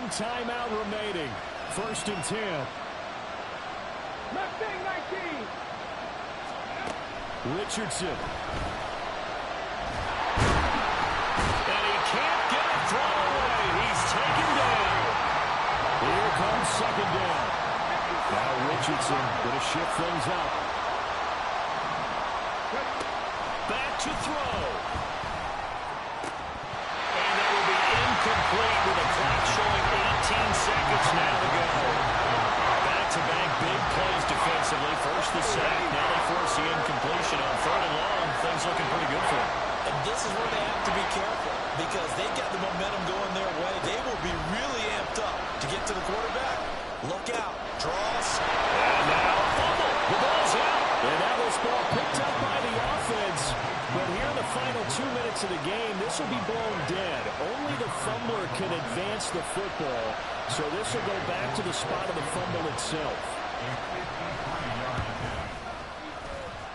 1 timeout remaining. 1st and 10. Richardson. And he can't get it thrown away. He's taken down. Here comes 2nd down. Now Richardson going to shift things up. Back to throw. And that will be incomplete with a clock showing 18 seconds now to go. Back-to-back big plays defensively. First the sack, now they force the incompletion on 3rd and long. Things looking pretty good for them. And this is where they have to be careful because they've got the momentum going their way. They will be really amped up to get to the quarterback. Look out. Draws. And now fumble. The ball's out. And that was ball picked up by the offense. But here in the final 2 minutes of the game, this will be blown dead. Only the fumbler can advance the football. So this will go back to the spot of the fumble itself.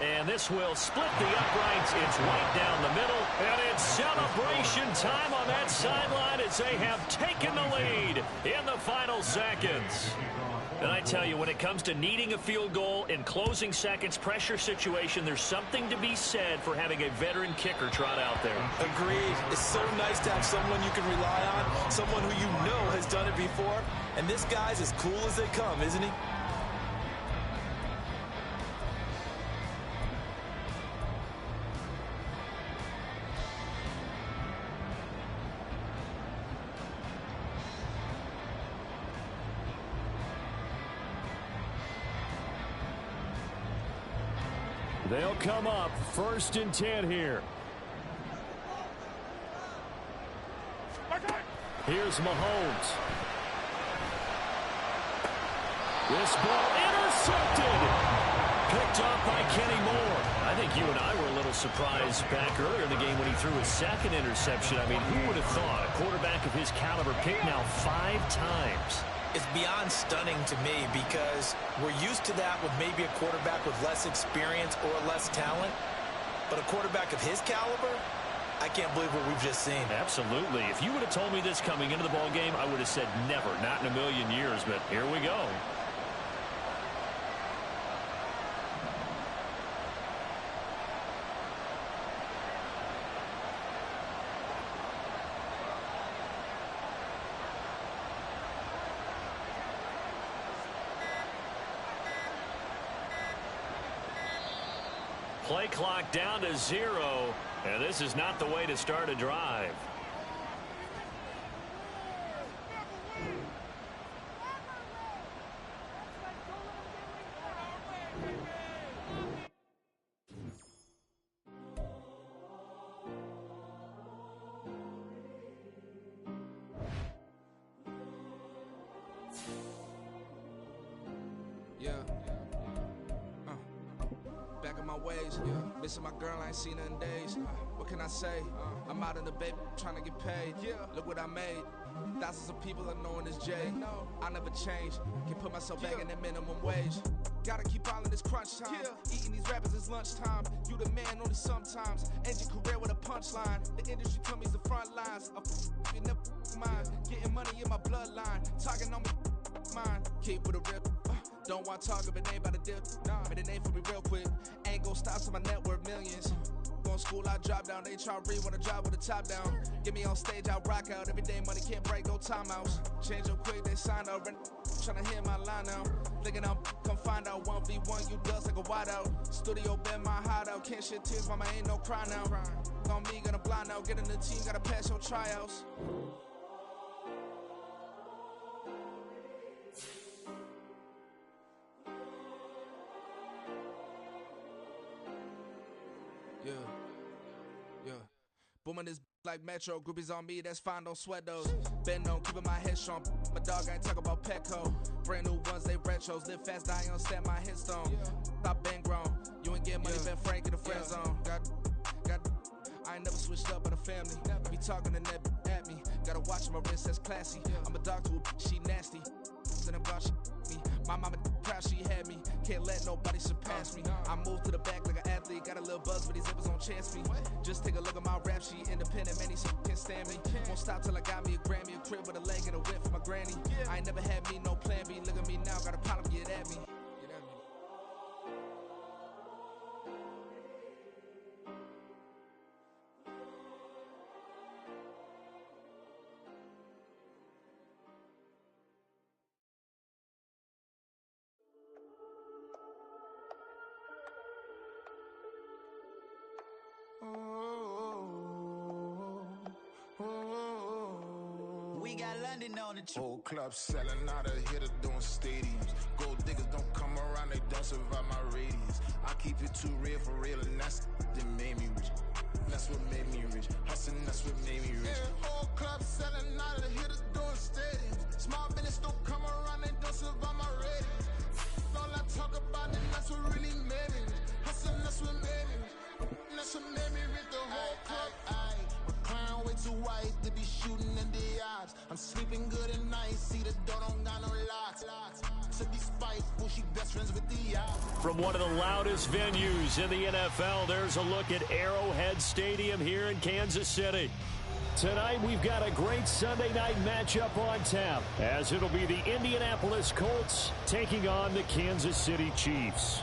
And this will split the uprights. It's right down the middle. And it's celebration time on that sideline as they have taken the lead in the final seconds. And I tell you, when it comes to needing a field goal in closing seconds, pressure situation, there's something to be said for having a veteran kicker trot out there. Agreed. It's so nice to have someone you can rely on, someone who you know has done it before. And this guy's as cool as they come, isn't he? They'll come up 1st and 10 here. Here's Mahomes. This ball intercepted. Picked off by Kenny Moore. I think you and I were a little surprised back earlier in the game when he threw his second interception. I mean, who would have thought a quarterback of his caliber picked now 5 times? It's beyond stunning to me because we're used to that with maybe a quarterback with less experience or less talent. But a quarterback of his caliber, I can't believe what we've just seen. Absolutely. If you would have told me this coming into the ball game, I would have said never, not in a million years. But here we go. Play clock down to 0, and this is not the way to start a drive. Missing my girl, I ain't seen her in days. What can I say? I'm out in the baby, trying to get paid. Look what I made. Thousands of people are knowing this Jay. I never change. Can put myself back in that minimum wage. Gotta keep all in this crunch time. Eating these rappers is lunchtime. You the man only sometimes. End your career with a punchline. The industry told me it's the front lines. You never mind. Getting money in my bloodline. Talking on me, mine. Keep with a real. Don't want to talk if it ain't about a dip. Made a name for me real quick. Ain't gon' stop till my net worth millions. Going school, I drop down. They try to read when I drop with the top down. Get me on stage, I rock out. Every day money can't break, no timeouts. Change up quick, they sign up. Tryna hear my line now. Thinking I'm come find out 1v1, you dust like a wideout. Studio been my hideout. Can't shed tears, mama ain't no cry now. On me, gonna blind out. Get in the team, gotta pass your tryouts. Booming this like Metro, groupies on me, that's fine, don't sweat those. Been on, keeping my head strong. My dog ain't talk about Petco. Brand new ones, they retros. Live fast, die on, stand my headstone. Stop been grown. You ain't getting money, been Frank in the friend zone. I ain't never switched up on the family. Be talking to that at me. Gotta watch my wrist, that's classy. I'm a dog to a she nasty. Then I'm gone, she me. My mama proud she had me. Can't let nobody surpass me. I moved to the back like an athlete. Got a little buzz, but these zippers on chance me. Just take a look at my rap sheet. Independent, man, these can't stand me. Won't stop till I got me a Grammy, a crib with a leg and a whip for my granny. I ain't never had me no plan B. Look at me now, got a problem, get at me. We got London on the trip. Whole club selling out of hitter doing stadiums. Gold diggers don't come around, they don't survive my radius. I keep it too real for real, and that's that made me rich. That's what made me rich. Hustling, that's what made me rich. Yeah, whole club selling out of hitters doing stadiums. Small business don't come around, they don't survive my radius. All I talk about, and that's what really made me rich. Hustling, that's what made me rich. That's what made me rich. The whole club. Clown way too white to be shooting in the eyes. I'm sleeping good at night. See the door don't got no locks. So despite she best friends with the odds. From one of the loudest venues in the NFL, there's a look at Arrowhead Stadium here in Kansas City. Tonight we've got a great Sunday night matchup on tap, as it'll be the Indianapolis Colts taking on the Kansas City Chiefs.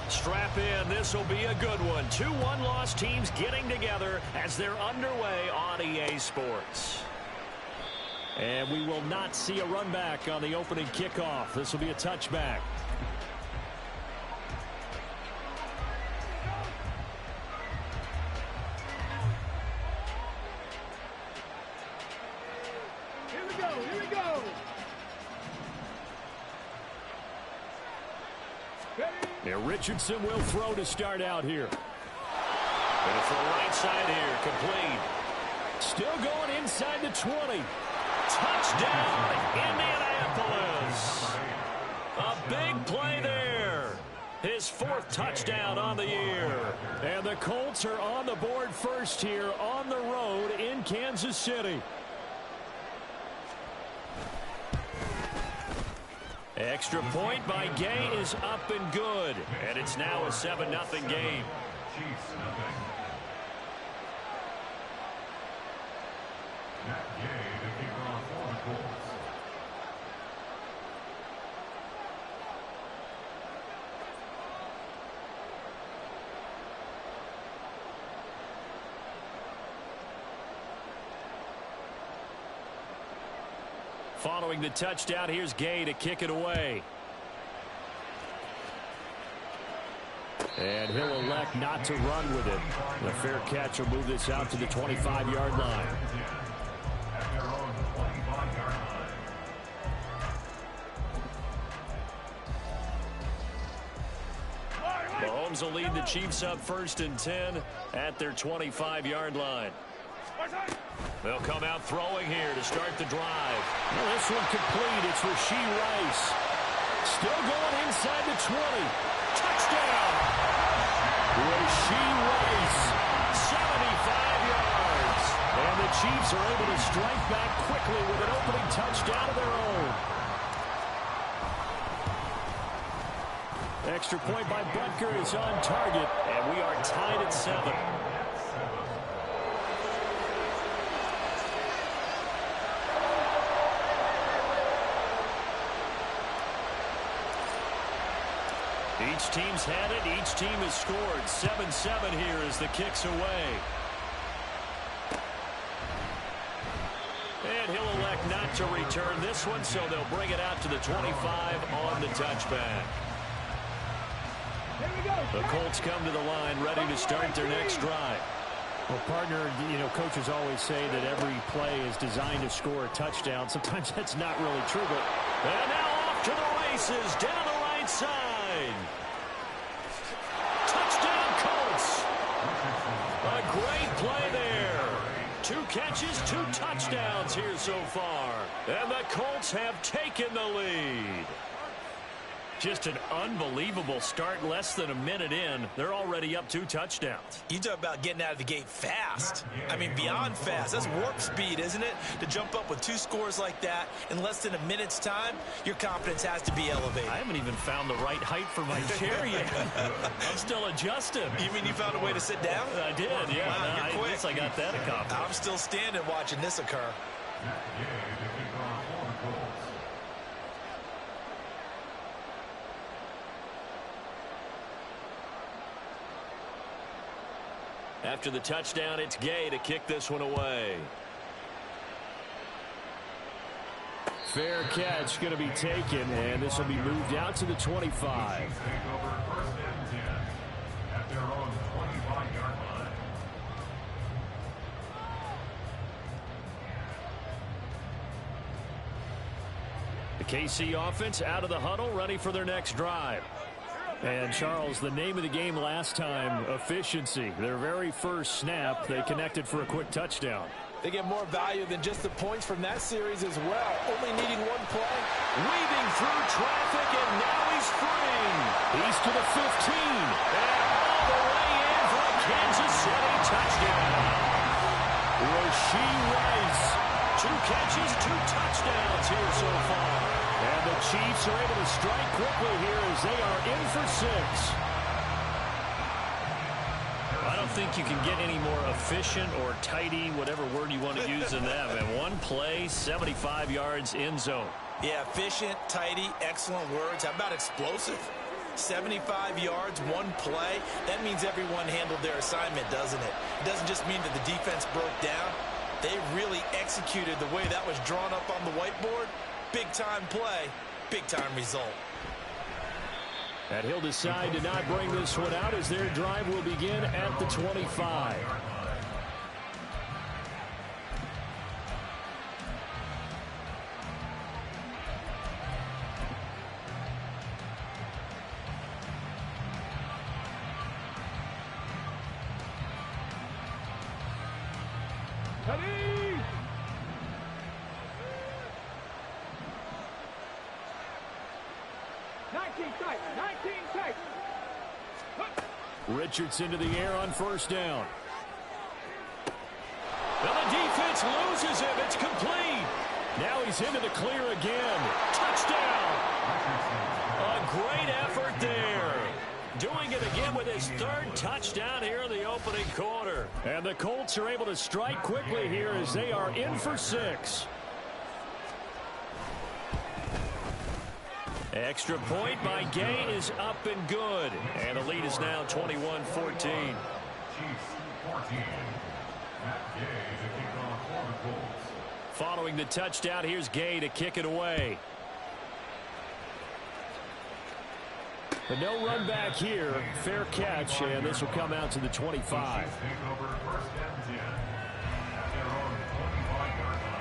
Strap in, this will be a good one. 2 one-loss teams getting together as they're underway on EA Sports. And we will not see a run back on the opening kickoff. This will be a touchback. Now Richardson will throw to start out here. Going to throw right side here, complete. Still going inside the 20. Touchdown, Indianapolis. A big play there. His 4th touchdown on the year. And the Colts are on the board first here on the road in Kansas City. Extra point by Gay is up and good. And it's now a 7-0 game. Chiefs nothing. Matt Gay, the kicker on for the Colts. Following the touchdown, here's Gay to kick it away. And he'll elect not to run with it. The fair catch will move this out to the 25-yard line. At their own 25-yard line. Mahomes will lead the Chiefs up 1st and 10 at their 25-yard line. They'll come out throwing here to start the drive. Well, this one complete. It's Rashee Rice. Still going inside the 20. Touchdown! Rashee Rice, 75 yards. And the Chiefs are able to strike back quickly with an opening touchdown of their own. Extra point by Butker is on target, and we are tied at 7. Each team's had it. Each team has scored. 7-7 here as the kick's away. And he'll elect not to return this one, so they'll bring it out to the 25 on the touchback. The Colts come to the line ready to start their next drive. Well, partner, you know, coaches always say that every play is designed to score a touchdown. Sometimes that's not really true, but... And now off to the races, down the right side. Touchdown, Colts. A great play there. 2 catches, 2 touchdowns here so far. And the Colts have taken the lead. Just an unbelievable start. Less than a minute in, they're already up 2 touchdowns. You talk about getting out of the gate fast. I mean, beyond fast. That's warp speed, isn't it? To jump up with 2 scores like that in less than a minute's time, your confidence has to be elevated. I haven't even found the right height for my chair yet. I'm still adjusting. You mean you found a way to sit down? I did, yeah. Wow, you're quick. I guess I got that accomplished. I'm still standing watching this occur. Matt Gay, the kicker on for the Colts. After the touchdown, it's Gay to kick this one away. Fair catch going to be taken, and this will be moved out to the 25. Take over 1st and 10 at their own 25-yard line. The KC offense out of the huddle, ready for their next drive. And, Charles, the name of the game last time, efficiency. Their very first snap, they connected for a quick touchdown. They get more value than just the points from that series as well. Only needing 1 play. Weaving through traffic, and now he's free. He's to the 15. And all the way in for a Kansas City touchdown. Rashee Rice. 2 catches, 2 touchdowns here so far. And the Chiefs are able to strike quickly here as they are in for 6. I don't think you can get any more efficient or tidy, whatever word you want to use in that. And 1 play, 75 yards in zone. Yeah, efficient, tidy, excellent words. How about explosive? 75 yards, 1 play. That means everyone handled their assignment, doesn't it? It doesn't just mean that the defense broke down. They really executed the way that was drawn up on the whiteboard. Big-time play, big-time result. And he'll decide to not bring this one out as their drive will begin at the 25. Richardson to the air on first down. And the defense loses him. It's complete. Now he's into the clear again. Touchdown. A great effort there. Doing it again with his third touchdown here in the opening quarter. And the Colts are able to strike quickly here as they are in for 6. Extra point by Gay is up and good. And the lead is now 21-14. Chiefs 14. Matt Gay to kick off for the Colts. Following the touchdown, here's Gay to kick it away. But no run back here. Fair catch, and this will come out to the 25. Take over first and 10 at their own 25-yard line.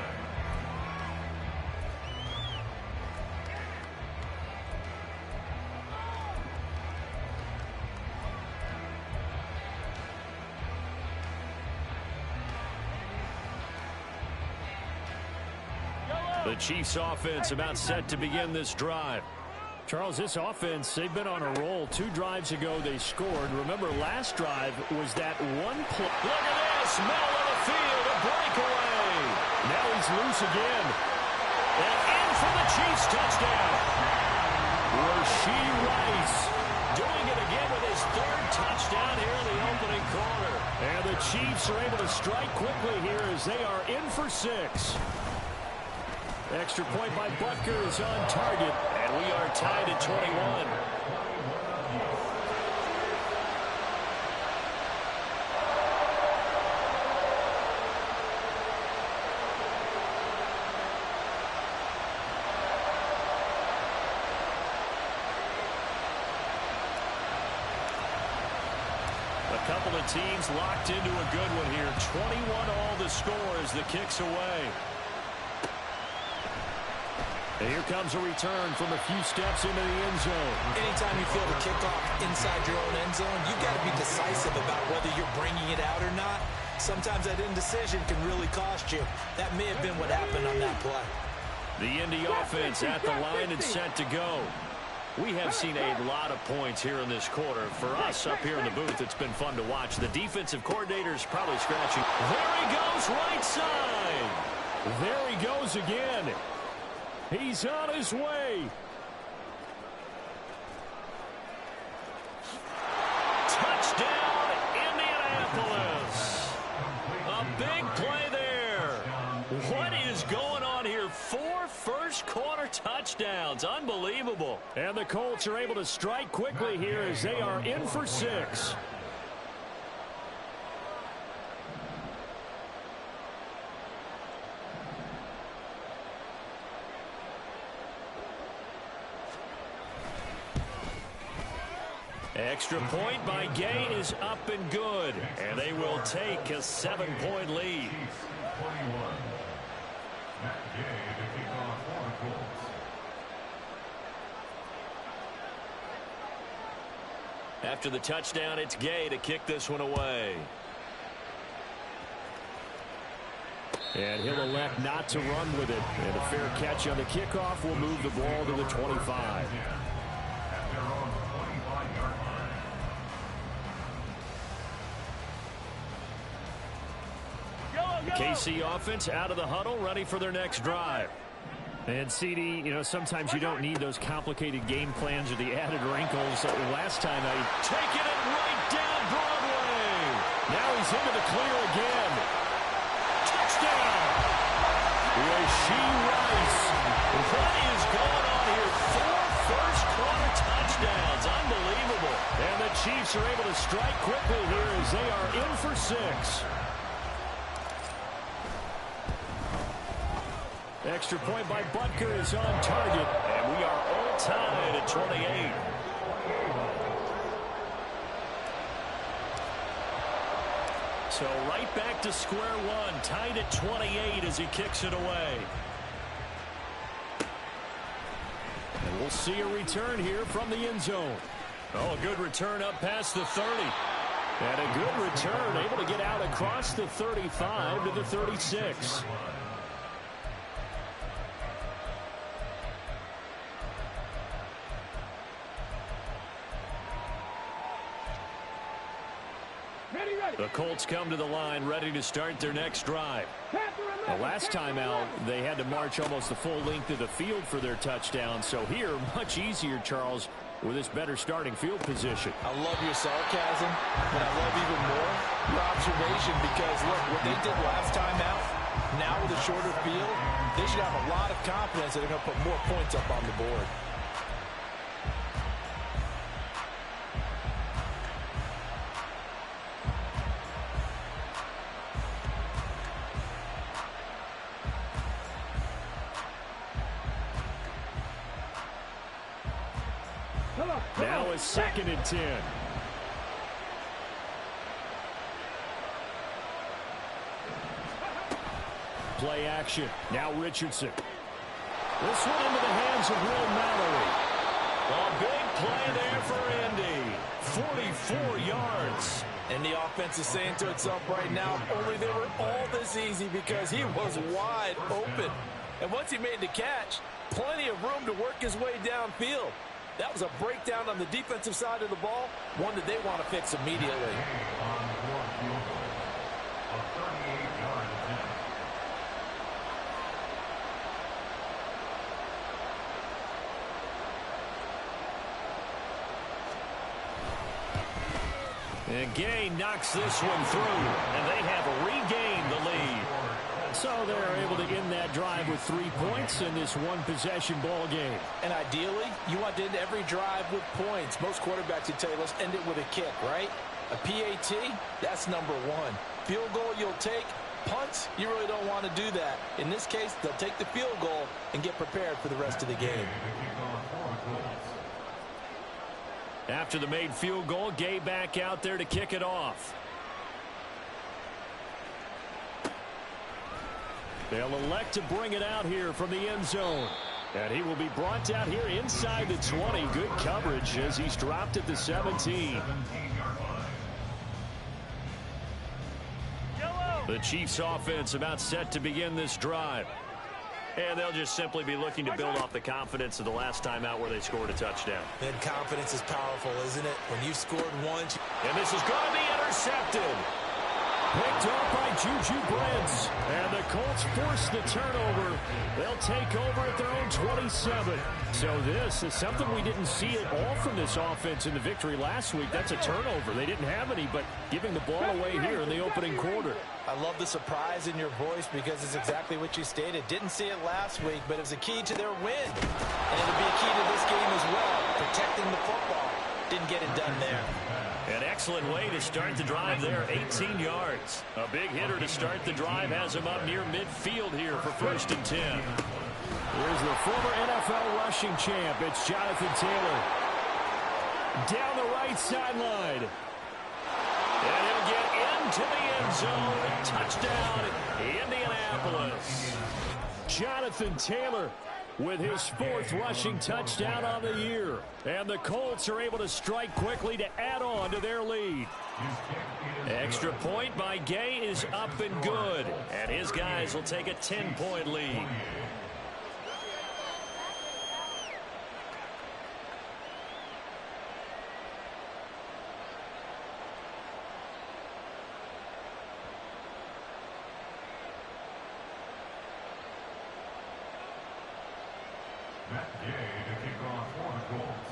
The Chiefs offense about set to begin this drive. Charles, this offense, they've been on a roll. 2 drives ago, they scored. Remember, last drive was that one play. Look at this, middle of the field, a breakaway. Now he's loose again. And in for the Chiefs touchdown. Rashee Rice doing it again with his 3rd touchdown here in the opening quarter. And the Chiefs are able to strike quickly here as they are in for 6. Extra point by Butker is on target, and we are tied at 21. A couple of teams locked into a good one here. 21 all the score as the kick's away. And here comes a return from a few steps into the end zone. Anytime you feel the kickoff inside your own end zone, you've got to be decisive about whether you're bringing it out or not. Sometimes that indecision can really cost you. That may have been what happened on that play. The Indy offense at the line and set to go. We have seen a lot of points here in this quarter. For us up here in the booth, it's been fun to watch. The defensive coordinator's probably scratching. There he goes, right side. There he goes again. He's on his way. Touchdown, Indianapolis. A big play there. What is going on here? 4 first-quarter touchdowns. Unbelievable. And the Colts are able to strike quickly here as they are in for 6. Extra point by Gay is up and good. And they will take a 7-point lead. 21. Matt Gay to kick off for the Colts. After the touchdown, it's Gay to kick this one away. And he'll elect not to run with it. And a fair catch on the kickoff will move the ball to the 25. KC offense out of the huddle, ready for their next drive. And CD, you know, sometimes you don't need those complicated game plans or the added wrinkles. Last time I taking it right down Broadway. Now he's into the clear again. Touchdown. Rashee Rice. What is going on here? 4 first-quarter touchdowns. Unbelievable. And the Chiefs are able to strike quickly here as they are in for 6. Extra point by Butker is on target, and we are all tied at 28. So right back to square one, tied at 28 as he kicks it away. And we'll see a return here from the end zone. Oh, a good return up past the 30. And a good return, able to get out across the 35 to the 36. The Colts come to the line ready to start their next drive. The last time out, they had to march almost the full length of the field for their touchdown. So here, much easier, Charles, with this better starting field position. I love your sarcasm, but I love even more your observation because, look, what they did last time out, now with a shorter field, they should have a lot of confidence that they're going to put more points up on the board. Now it's 2nd and 10. Play action. Now Richardson. This one into the hands of Will Mallory. A big play there for Indy. 44 yards. And the offense is saying to itself right now, only they were all this easy because he was wide open. And once he made the catch, plenty of room to work his way downfield. That was a breakdown on the defensive side of the ball, one that they want to fix immediately. And Gay knocks this one through, and they have regained the lead. So they're able to end that drive with 3 points in this one-possession ball game. And ideally, you want to end every drive with points. Most quarterbacks would tell you, let's end it with a kick, right? A PAT, that's number one. Field goal you'll take. Punts, you really don't want to do that. In this case, they'll take the field goal and get prepared for the rest of the game. After the made field goal, Gay back out there to kick it off. They'll elect to bring it out here from the end zone. And he will be brought down here inside the 20. Good coverage as he's dropped at the 17. The Chiefs offense about set to begin this drive. And they'll just simply be looking to build off the confidence of the last time out where they scored a touchdown. And confidence is powerful, isn't it? When you've scored once. And this is going to be intercepted. Picked off by Juju Brents. And the Colts force the turnover. They'll take over at their own 27. So this is something we didn't see at all from this offense in the victory last week. That's a turnover. They didn't have any, but giving the ball away here in the opening quarter. I love the surprise in your voice because it's exactly what you stated. Didn't see it last week, but it was a key to their win. And it'll be a key to this game as well, protecting the football. Didn't get it done there. An excellent way to start the drive there, 18 yards. A big hitter to start the drive has him up near midfield here for 1st and 10. Here's the former NFL rushing champ. It's Jonathan Taylor. Down the right sideline. And he'll get into the end zone. Touchdown, Indianapolis. Jonathan Taylor with his 4th rushing touchdown on the year. And the Colts are able to strike quickly to add on to their lead. Extra point by Gay is up and good. And his guys will take a 10-point lead. Matt Gay to kick off for the Colts.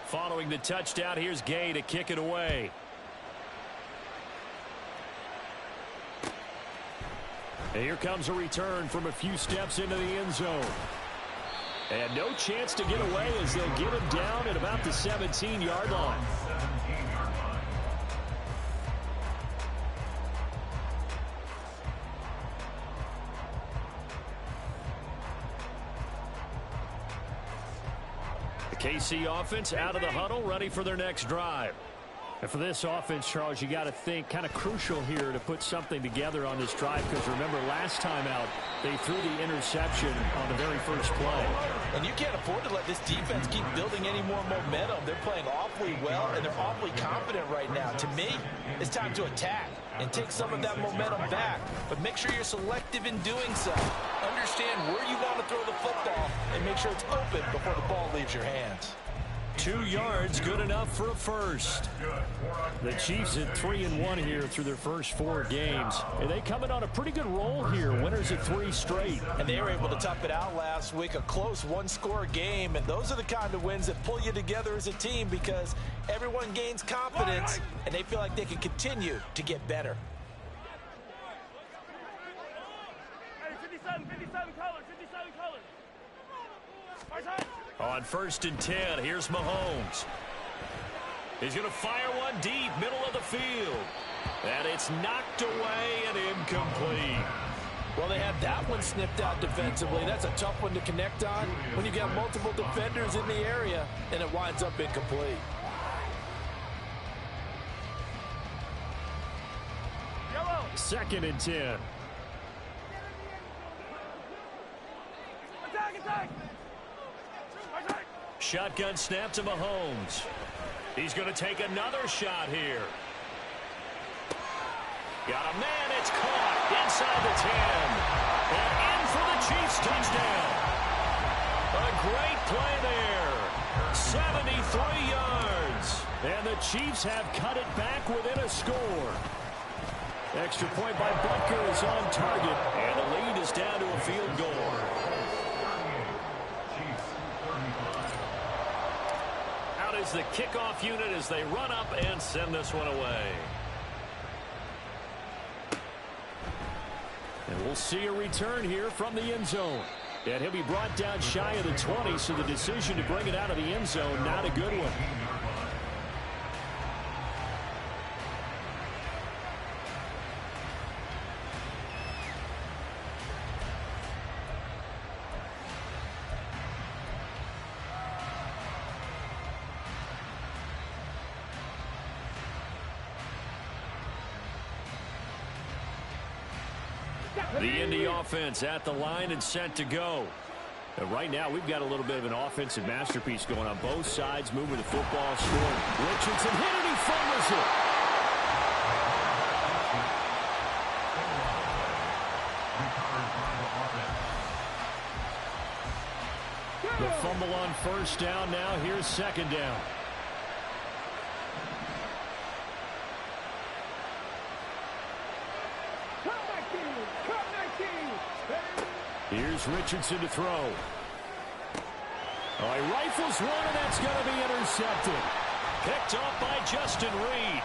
Following the touchdown, here's Gay to kick it away. And here comes a return from a few steps into the end zone. And no chance to get away as they'll get him down at about the 17-yard line. KC offense out of the huddle, ready for their next drive. And for this offense, Charles, you got to think kind of crucial here to put something together on this drive because remember last time out they threw the interception on the very first play. And you can't afford to let this defense keep building any more momentum. They're playing awfully well and they're awfully confident right now. To me, it's time to attack. and take some of that momentum back. But make sure you're selective in doing so. Understand where you want to throw the football and make sure it's open before the ball leaves your hands. 2 yards, good enough for a first. The Chiefs at 3-1 here through their first 4 games. And they come in on a pretty good roll here. Winners of 3 straight. And they were able to tough it out last week. A close one-score game. And those are the kind of wins that pull you together as a team because everyone gains confidence and they feel like they can continue to get better. Hey, 57 colors, 57 colors. On 1st and 10, here's Mahomes. He's going to fire one deep, middle of the field. And it's knocked away and incomplete. Well, they had that one snipped out defensively. That's a tough one to connect on when you got multiple defenders in the area, and it winds up incomplete. Yellow. 2nd and 10. Attack. Shotgun snap to Mahomes. He's going to take another shot here. Got a man, it's caught inside the 10. And in for the Chiefs touchdown. A great play there. 73 yards. And the Chiefs have cut it back within a score. Extra point by Butker is on target. And the lead is down to a field goal. Is the kickoff unit as they run up and send this one away. And we'll see a return here from the end zone. And he'll be brought down shy of the 20, so the decision to bring it out of the end zone, not a good one. The Indy offense at the line and set to go. And right now, we've got a little bit of an offensive masterpiece going on both sides, moving the football, scoring. Richardson hit it, he fumbles it. The fumble on 1st down. Now here's 2nd down. Here's Richardson to throw. Oh, he rifles one, and that's going to be intercepted. Picked off by Justin Reed.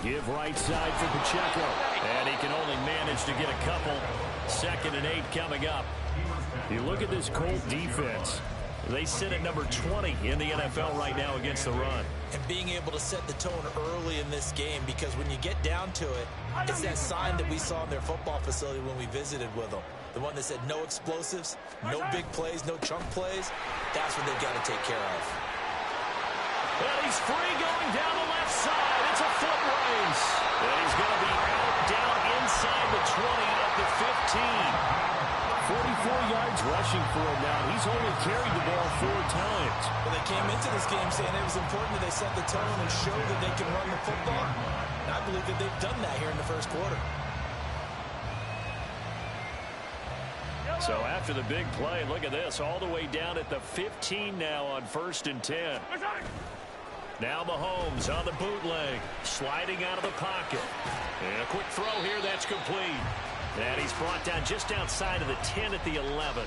Give right side for Pacheco. And he can only manage to get a couple. 2nd and 8 coming up. You look at this Colt defense. They sit at number 20 in the NFL right now against the run. And being able to set the tone early in this game, because when you get down to it, it's that sign that we saw in their football facility when we visited with them. The one that said no explosives, no big plays, no chunk plays. That's what they've got to take care of. Well, he's free going down the left side. It's a foot race. And he's going to be out down inside the 20 at the 15. 44 yards rushing for him now. He's only carried the ball 4 times. Well, they came into this game saying it was important that they set the tone and show that they can run the football. And I believe that they've done that here in the first quarter. So after the big play, look at this. All the way down at the 15 now on 1st and 10. Now Mahomes on the bootleg, sliding out of the pocket. And a quick throw here, that's complete. And he's brought down just outside of the 10 at the 11.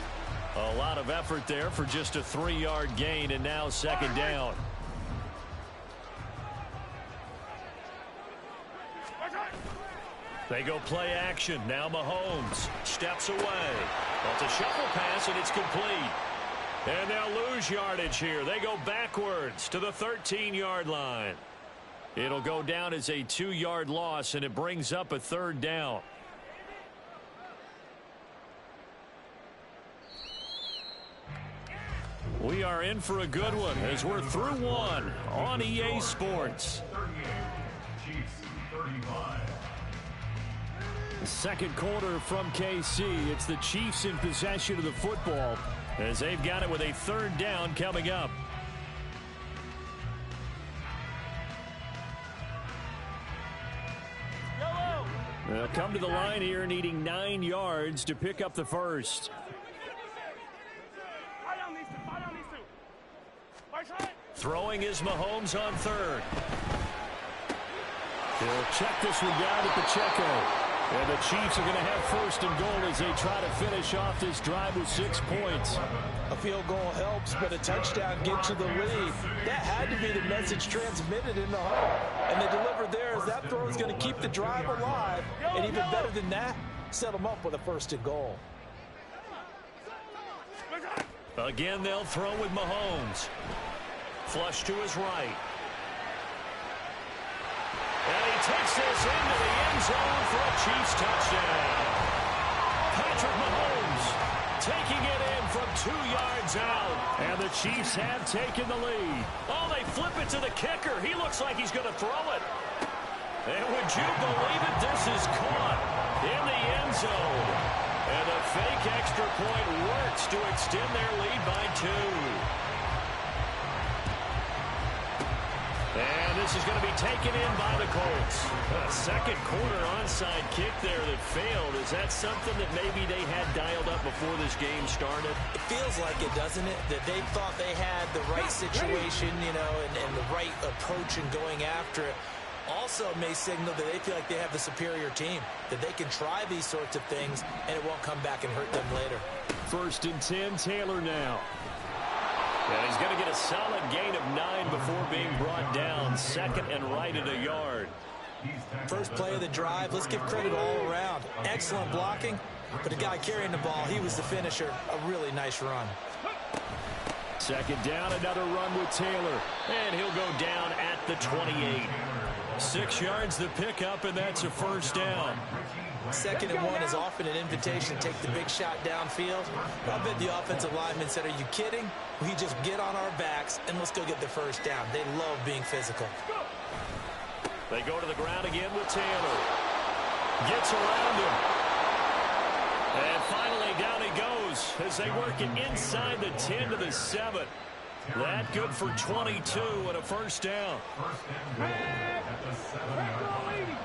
A lot of effort there for just a 3-yard gain, and now 2nd down. They go play action. Now Mahomes steps away. Well, it's a shuffle pass, and it's complete. And they'll lose yardage here. They go backwards to the 13-yard line. It'll go down as a 2-yard loss, and it brings up a 3rd down. are in for a good one as we're through one on EA Sports. 38, Chiefs 35. The second quarter from KC. It's the Chiefs in possession of the football as they've got it with a third down coming up. They'll come to the line here needing 9 yards to pick up the first. Throwing is Mahomes on third. He'll check this one down to Pacheco. And the Chiefs are going to have first and goal as they try to finish off this drive with 6 points. A field goal helps, but a touchdown gets you the lead. That had to be the message transmitted in the huddle. And they delivered there as that throw is going to keep the drive alive. And even better than that, set them up with a first and goal. Again, they'll throw with Mahomes. Flush to his right. And he takes this into the end zone for a Chiefs touchdown. Patrick Mahomes taking it in from 2 yards out. And the Chiefs have taken the lead. Oh, they flip it to the kicker. He looks like he's going to throw it. And would you believe it? This is caught in the end zone. And the fake extra point works to extend their lead by 2. And this is going to be taken in by the Colts. A second quarter onside kick there that failed. Is that something that maybe they had dialed up before this game started? It feels like it, doesn't it? That they thought they had the right situation, you know, and the right approach in going after it. Also may signal that they feel like they have the superior team, that they can try these sorts of things and it won't come back and hurt them later. First and 10, Taylor now. And he's going to get a solid gain of 9 before being brought down. Second and right at a yard. First play of the drive, let's give credit all around. Excellent blocking, but the guy carrying the ball, he was the finisher. A really nice run. Second down, another run with Taylor. And he'll go down at the 28. 6 yards the pickup, and that's a first down. Second and 1 is often an invitation to take the big shot downfield. I bet the offensive lineman said, are you kidding? We just get on our backs and let's go get the first down. They love being physical. They go to the ground again with Taylor. Gets around him. And finally down he goes as they work it inside the 10 to the 7. That good for 22 and a first down. First and goal at the 7-yard line.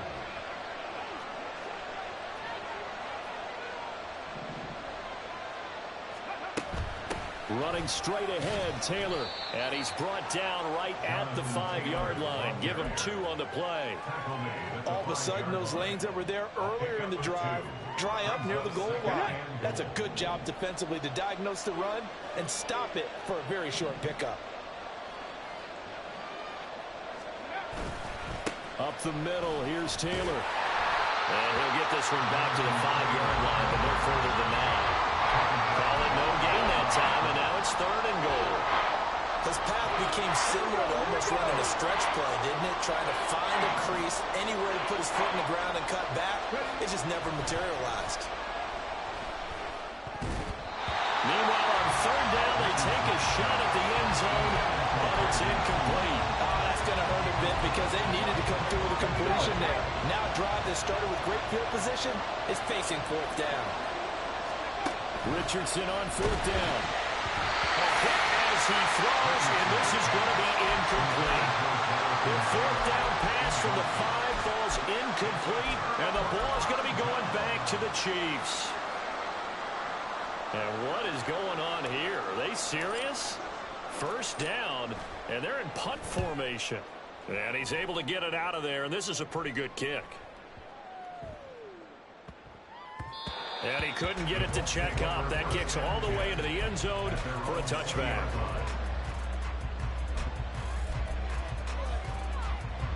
Running straight ahead, Taylor. And he's brought down right at the 5-yard line. Give him 2 on the play. All of a sudden, those lanes that were there earlier in the drive dry up near the goal line. That's a good job defensively to diagnose the run and stop it for a very short pickup. Up the middle, here's Taylor. And he'll get this one back to the 5-yard line, but no further than that. Call it no gain that time, and now it's third and goal. His path became similar to almost running a stretch play, didn't it? Trying to find a crease, anywhere to put his foot in the ground and cut back. It just never materialized. Meanwhile, on third down, they take a shot at the end zone, but it's incomplete. Oh, that's going to hurt a bit because they needed to come through with a completion there. Now a drive that started with great field position is facing fourth down. Richardson on fourth down. A hit as he throws, and this is going to be incomplete. The fourth down pass from the 5 falls incomplete, and the ball is going to be going back to the Chiefs. And what is going on here? Are they serious? First down, and they're in punt formation. And he's able to get it out of there, and this is a pretty good kick. And he couldn't get it to check up. That kicks all the way into the end zone for a touchback.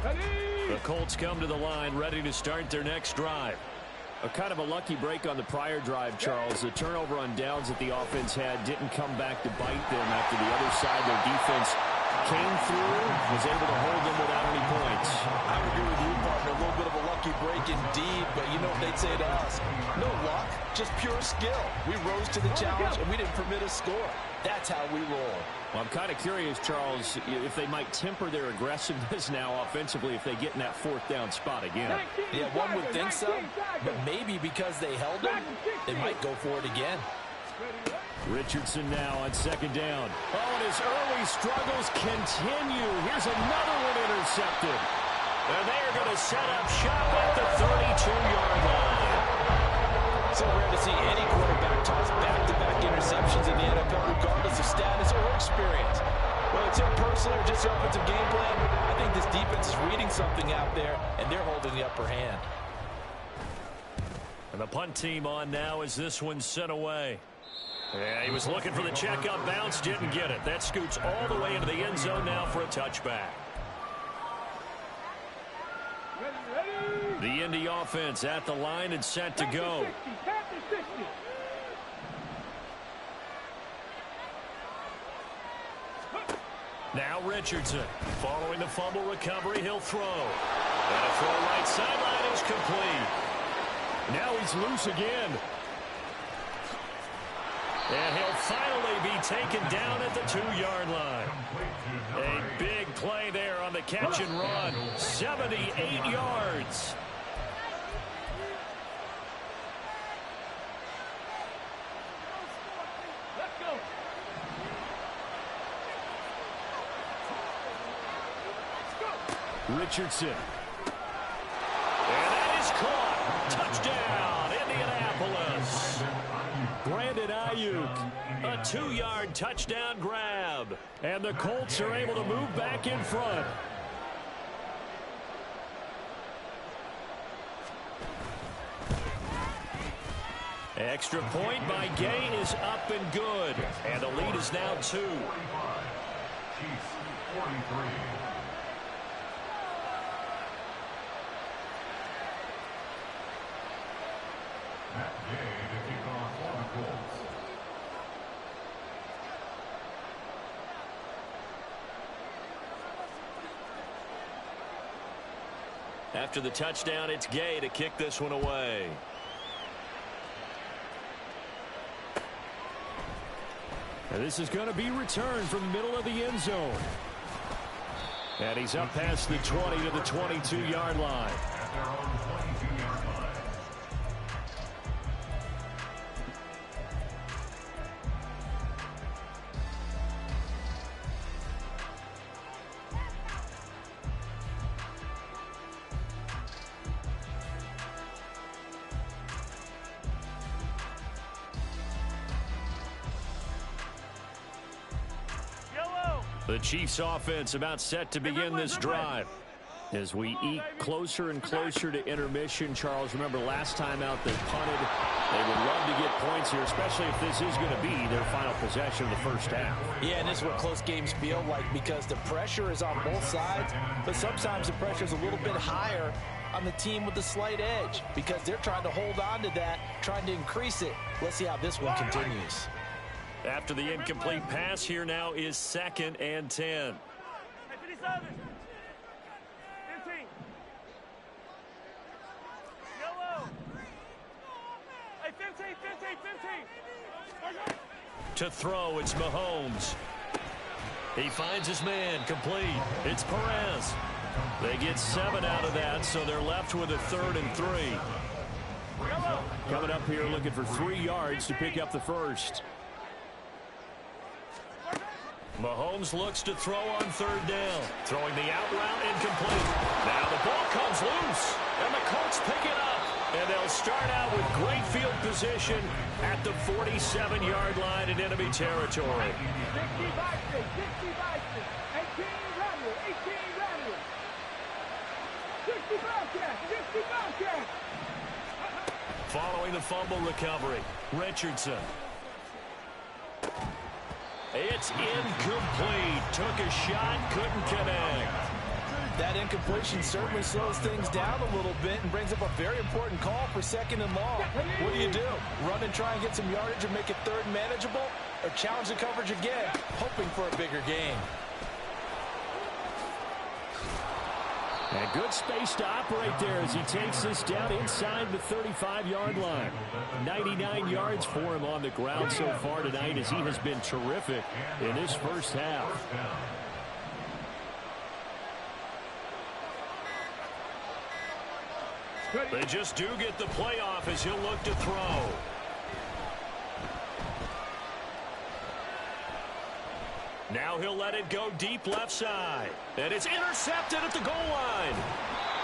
The Colts come to the line, ready to start their next drive. A kind of a lucky break on the prior drive, Charles. The turnover on downs that the offense had didn't come back to bite them after the other side. Their defense came through, was able to hold them without any points. I would agree with you, partner. A little bit of a lucky break indeed, but you know what they'd say to us? No luck, just pure skill. We rose to the challenge, and we didn't permit a score. That's how we roll. Well, I'm kind of curious, Charles, if they might temper their aggressiveness now offensively if they get in that fourth down spot again. Yeah, one would think so, but maybe because they held them, they might go for it again. Richardson now on second down. Oh, and his early struggles continue. Here's another one intercepted. And they are going to set up shop at the 32-yard line. So rare to see any quarterback toss back-to-back interceptions in the NFL, regardless of status or experience. Whether it's impersonal or just their offensive game plan, I think this defense is reading something out there, and they're holding the upper hand. And the punt team on now as this one's sent away. Yeah, he was looking for the checkup bounce, didn't get it. That scoots all the way into the end zone now for a touchback. The Indy offense at the line and set to go. Now Richardson. Following the fumble recovery, he'll throw. And a throw right sideline is complete. Now he's loose again. And he'll finally be taken down at the 2-yard line. A big play there on the catch and run. 78 yards. Richardson. And that is caught. Touchdown, Indianapolis. Brandon Ayuk, a 2-yard touchdown grab. And the Colts are able to move back in front. Extra point by Gay is up and good. And the lead is now 2. 45. Chiefs 43. Matt Gay to kick off for the Colts. After the touchdown, it's Gay to kick this one away. And this is going to be returned from the middle of the end zone. And he's up past the 20 to the 22-yard line. At their own 22-yard line. The Chiefs offense about set to begin this drive. As we eke closer and closer to intermission, Charles, remember last time out they punted. They would love to get points here, especially if this is going to be their final possession of the first half. Yeah, and this is what close games feel like because the pressure is on both sides, but sometimes the pressure is a little bit higher on the team with the slight edge because they're trying to hold on to that, trying to increase it. Let's see how this one continues. After the incomplete pass, here now is 2nd and 10. Hey, 57. 15. Yellow. Hey, 15. To throw, it's Mahomes. He finds his man, complete. It's Perez. They get 7 out of that, so they're left with a 3rd and 3. Coming up here looking for 3 yards to pick up the first. Mahomes looks to throw on 3rd down. Throwing the out route incomplete. Now the ball comes loose, and the Colts pick it up. And they'll start out with great field position at the 47-yard line in enemy territory. 60 Boston. 18 Randall. 60 Bobcats. Following the fumble recovery, Richardson. It's incomplete. Took a shot, couldn't connect. That incompletion certainly slows things down a little bit and brings up a very important call for 2nd and long. What do? Run and try and get some yardage and make it 3rd manageable? Or challenge the coverage again, hoping for a bigger gain? And good space to operate there as he takes this down inside the 35-yard line. 99 yards for him on the ground so far tonight as he has been terrific in this first half. They just do get the playoff as he'll look to throw. Now he'll let it go deep left side. And it's intercepted at the goal line.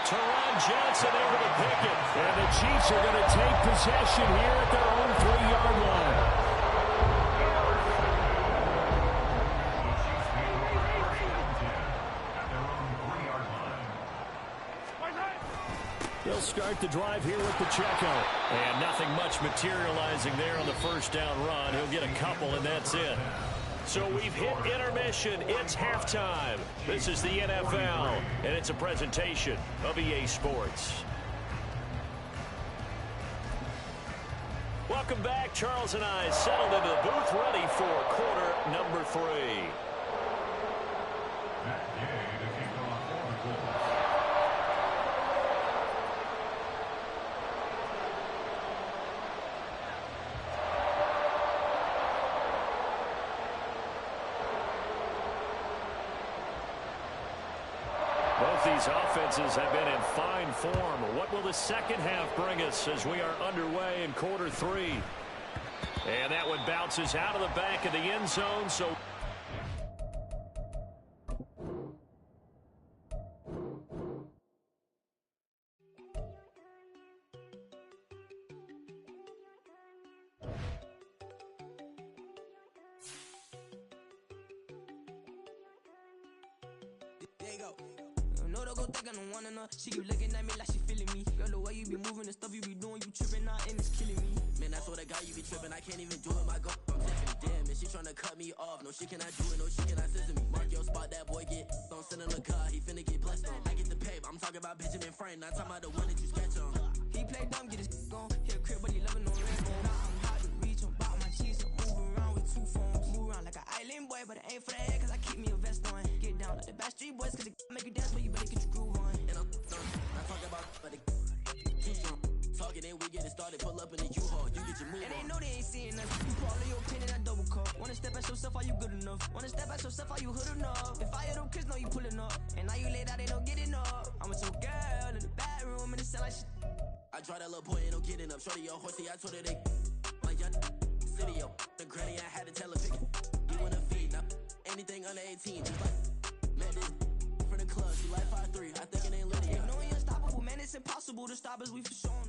Teron Johnson able to pick it. And the Chiefs are going to take possession here at their own 3-yard line. They'll start the drive here with Pacheco. And nothing much materializing there on the first down run. He'll get a couple, and that's it. So we've hit intermission. It's halftime. This is the NFL, and it's a presentation of EA Sports. Welcome back. Charles and I settled into the booth, ready for quarter number 3. Both these offenses have been in fine form. What will the second half bring us as we are underway in quarter 3? And that one bounces out of the back of the end zone. So she keep looking at me like she feeling me. Girl, the way you be moving, the stuff you be doing, you tripping out and it's killing me. Man, I swear to God, you be tripping. I can't even do it. My girl, I'm Tiffany. Damn, and she tryna cut me off. No, she cannot do it. No, she cannot scissor me. Mark your spot, that boy get on. Send him the car, he finna get blessed on. I get the paper. I'm talking about Benjamin Franklin. Not talking about the one that you sketch on. He play dumb, get his gone. Hit a crib, but he loving on Rambo. Now I'm hot to reach. I'm about my cheese. I'm moving around with 2 phones. Move around like an island boy, but it ain't for the head, cause I keep me a vest on. Get down like the Backstreet Boys, cause it make you dance, but you better get your groove on. And I'm talking about, but it talking and we get it started. Pull up in the U-Haul, you get your move on. And they know they ain't seeing us. You call your opinion, I double cup. Wanna step at yourself, are you good enough? Wanna step at yourself, are you hood enough? If I hear them kids, know you pulling up. And now you laid out, they don't get enough. I'm with your girl in the bedroom, and it sound like shit. I try that little boy, ain't no getting up. Shorty, your horsey, I told her they my young city, yo. The granny, I had to tell her pick it. You wanna feed, now anything under 18, just like, man, this from the club, she like 5'3", I think it ain't lit, yeah. No, we unstoppable, man, it's impossible to stop us, we for sure.